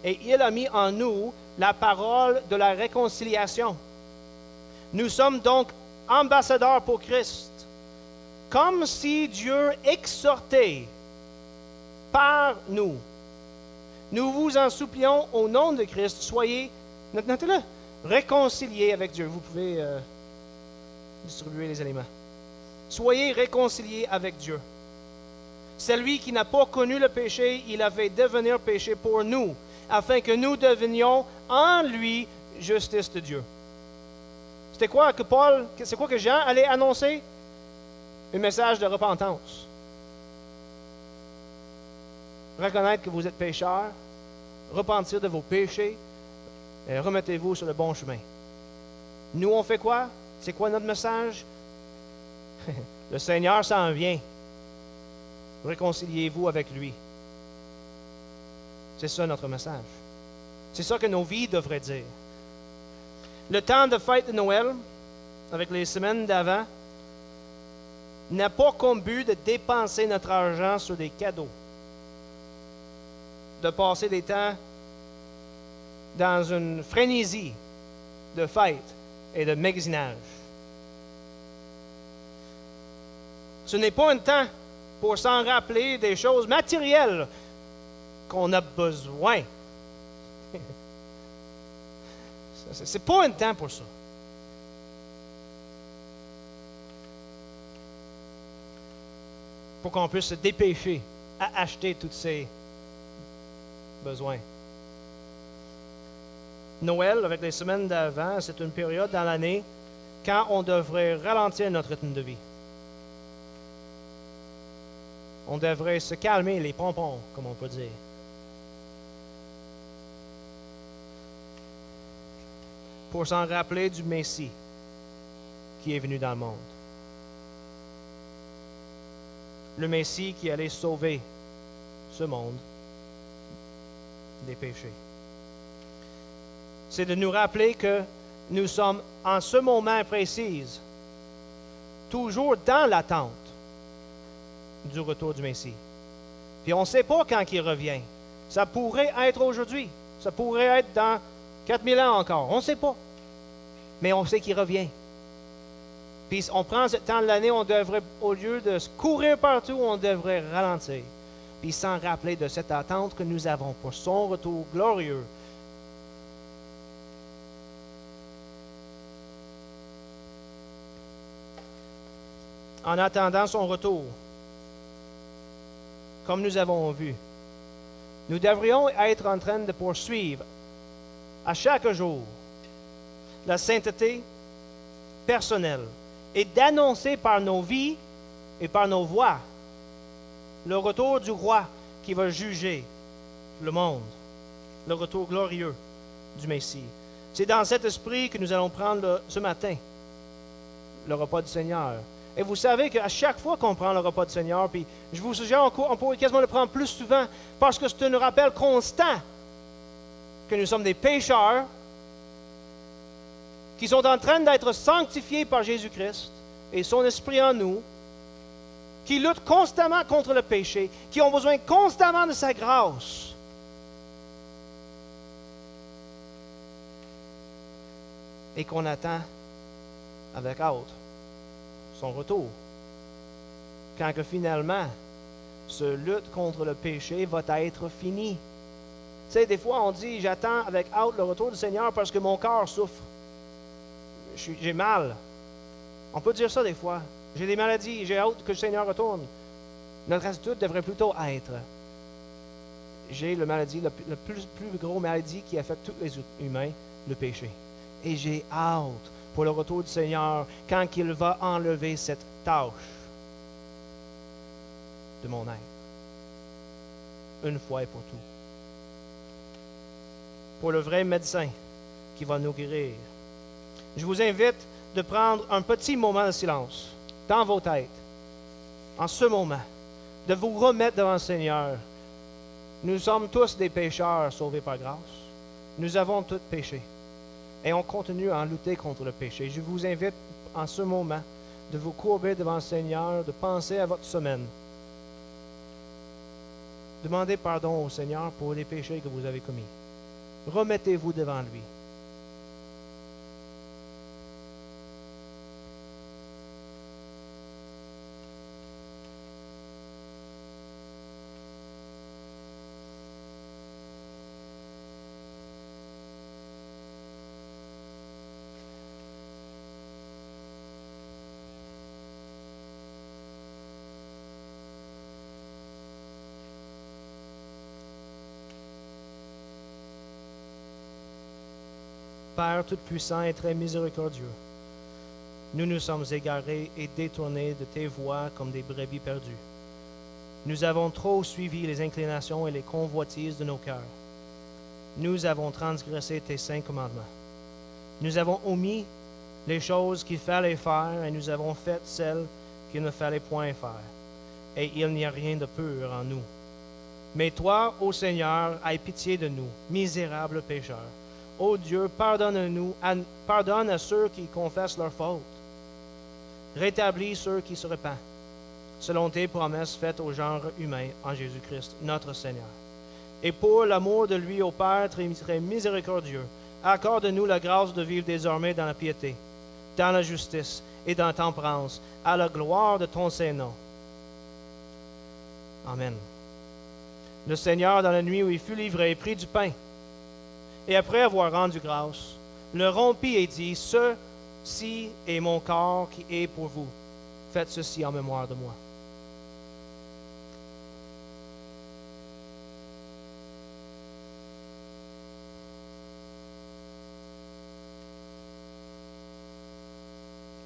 [SPEAKER 1] Et il a mis en nous la parole de la réconciliation. Nous sommes donc ambassadeurs pour Christ, comme si Dieu exhortait par nous. Nous vous en supplions au nom de Christ, soyez, notez-le, réconciliés avec Dieu. » Vous pouvez distribuer les aliments. Soyez réconciliés avec Dieu. Celui qui n'a pas connu le péché, il a fait devenir péché pour nous, afin que nous devenions en lui justice de Dieu. C'est quoi que Jean allait annoncer? Un message de repentance. Reconnaître que vous êtes pécheurs, repentir de vos péchés, et remettez-vous sur le bon chemin. Nous, on fait quoi? C'est quoi notre message? Le Seigneur s'en vient. Réconciliez-vous avec lui. C'est ça notre message. C'est ça que nos vies devraient dire. Le temps de fête de Noël, avec les semaines d'avant, n'a pas comme but de dépenser notre argent sur des cadeaux, de passer des temps dans une frénésie de fête et de magasinage. Ce n'est pas un temps pour s'en rappeler des choses matérielles qu'on a besoin. C'est pas un temps pour ça. Pour qu'on puisse se dépêcher à acheter tous ces besoins. Noël, avec les semaines d'avant, c'est une période dans l'année quand on devrait ralentir notre rythme de vie. On devrait se calmer les pompons, comme on peut dire. Pour s'en rappeler du Messie qui est venu dans le monde. Le Messie qui allait sauver ce monde des péchés. C'est de nous rappeler que nous sommes en ce moment précis, toujours dans l'attente du retour du Messie. Puis on ne sait pas quand il revient. Ça pourrait être aujourd'hui. Ça pourrait être dans 4000 ans encore. On ne sait pas. Mais on sait qu'il revient. Puis on prend ce temps de l'année, on devrait, au lieu de courir partout, on devrait ralentir. Puis s'en rappeler de cette attente que nous avons pour son retour glorieux. En attendant son retour, comme nous avons vu, nous devrions être en train de poursuivre à chaque jour la sainteté personnelle et d'annoncer par nos vies et par nos voix le retour du roi qui va juger le monde, le retour glorieux du Messie. C'est dans cet esprit que nous allons prendre ce matin le repas du Seigneur. Et vous savez qu'à chaque fois qu'on prend le repas du Seigneur, puis je vous suggère, on pourrait quasiment le prendre plus souvent, parce que c'est un rappel constant que nous sommes des pécheurs qui sont en train d'être sanctifiés par Jésus-Christ et son Esprit en nous, qui luttent constamment contre le péché, qui ont besoin constamment de sa grâce. Et qu'on attend avec hâte son retour. Quand que finalement, ce lutte contre le péché va être fini. Tu sais, des fois, on dit, j'attends avec hâte le retour du Seigneur parce que mon corps souffre. J'ai mal. On peut dire ça des fois. J'ai des maladies, j'ai hâte que le Seigneur retourne. Notre attitude devrait plutôt être, j'ai la maladie, la plus grosse maladie qui affecte tous les humains, le péché. Et j'ai hâte pour le retour du Seigneur quand il va enlever cette tâche de mon être. Une fois et pour tout. Pour le vrai médecin qui va nous guérir. Je vous invite de prendre un petit moment de silence dans vos têtes, en ce moment, de vous remettre devant le Seigneur. Nous sommes tous des pécheurs sauvés par grâce. Nous avons tous péché. Et on continue à lutter contre le péché. Je vous invite en ce moment de vous courber devant le Seigneur, de penser à votre semaine. Demandez pardon au Seigneur pour les péchés que vous avez commis. Remettez-vous devant lui. Père tout-puissant et très miséricordieux, nous nous sommes égarés et détournés de tes voies comme des brebis perdues. Nous avons trop suivi les inclinations et les convoitises de nos cœurs. Nous avons transgressé tes saints commandements. Nous avons omis les choses qu'il fallait faire et nous avons fait celles qu'il ne fallait point faire. Et il n'y a rien de pur en nous. Mais toi, ô Seigneur, aie pitié de nous, misérables pécheurs. Ô Dieu, pardonne à ceux qui confessent leurs fautes. Rétablis ceux qui se repentent, selon tes promesses faites au genre humain en Jésus-Christ, notre Seigneur. Et pour l'amour de lui, ô Père très miséricordieux, accorde-nous la grâce de vivre désormais dans la piété, dans la justice et dans la tempérance, à la gloire de ton Saint-Nom. Amen. Le Seigneur, dans la nuit où il fut livré, prit du pain, et après avoir rendu grâce, le rompit et dit, « Ceci est mon corps qui est pour vous. Faites ceci en mémoire de moi. »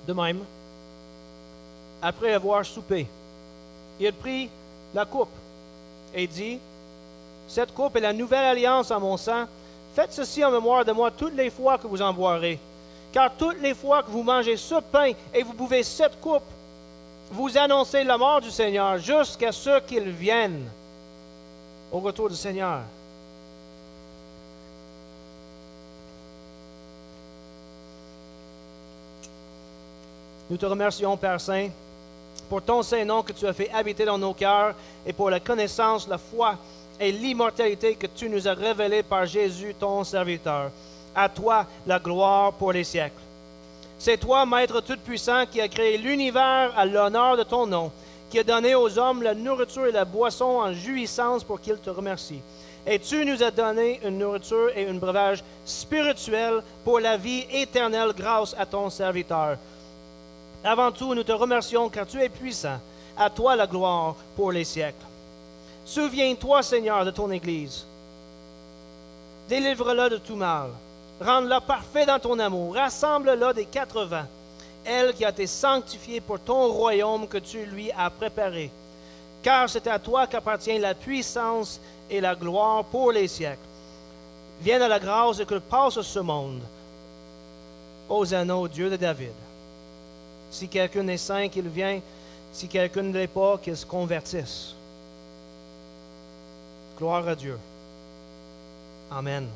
[SPEAKER 1] De même, après avoir soupé, il prit la coupe et dit, « Cette coupe est la nouvelle alliance en mon sang. Faites ceci en mémoire de moi toutes les fois que vous en boirez. Car toutes les fois que vous mangez ce pain et vous buvez cette coupe, vous annoncez la mort du Seigneur jusqu'à ce qu'il vienne. » Au retour du Seigneur. Nous te remercions, Père Saint, pour ton Saint-Nom que tu as fait habiter dans nos cœurs et pour la connaissance, la foi et l'immortalité que tu nous as révélées par Jésus, ton serviteur. À toi la gloire pour les siècles. C'est toi, Maître Tout-Puissant, qui a créé l'univers à l'honneur de ton nom, qui a donné aux hommes la nourriture et la boisson en jouissance pour qu'ils te remercient. Et tu nous as donné une nourriture et un breuvage spirituel pour la vie éternelle grâce à ton serviteur. Avant tout, nous te remercions car tu es puissant. À toi la gloire pour les siècles. Souviens-toi, Seigneur, de ton Église. Délivre-la de tout mal. Rends-la parfait dans ton amour. Rassemble-la des 4 vents. Elle qui a été sanctifiée pour ton royaume que tu lui as préparé. Car c'est à toi qu'appartient la puissance et la gloire pour les siècles. Vienne à la grâce et que passe ce monde. Hosanna au Dieu de David. Si quelqu'un est saint, qu'il vienne. Si quelqu'un ne l'est pas, qu'il se convertisse. Gloire à Dieu. Amen.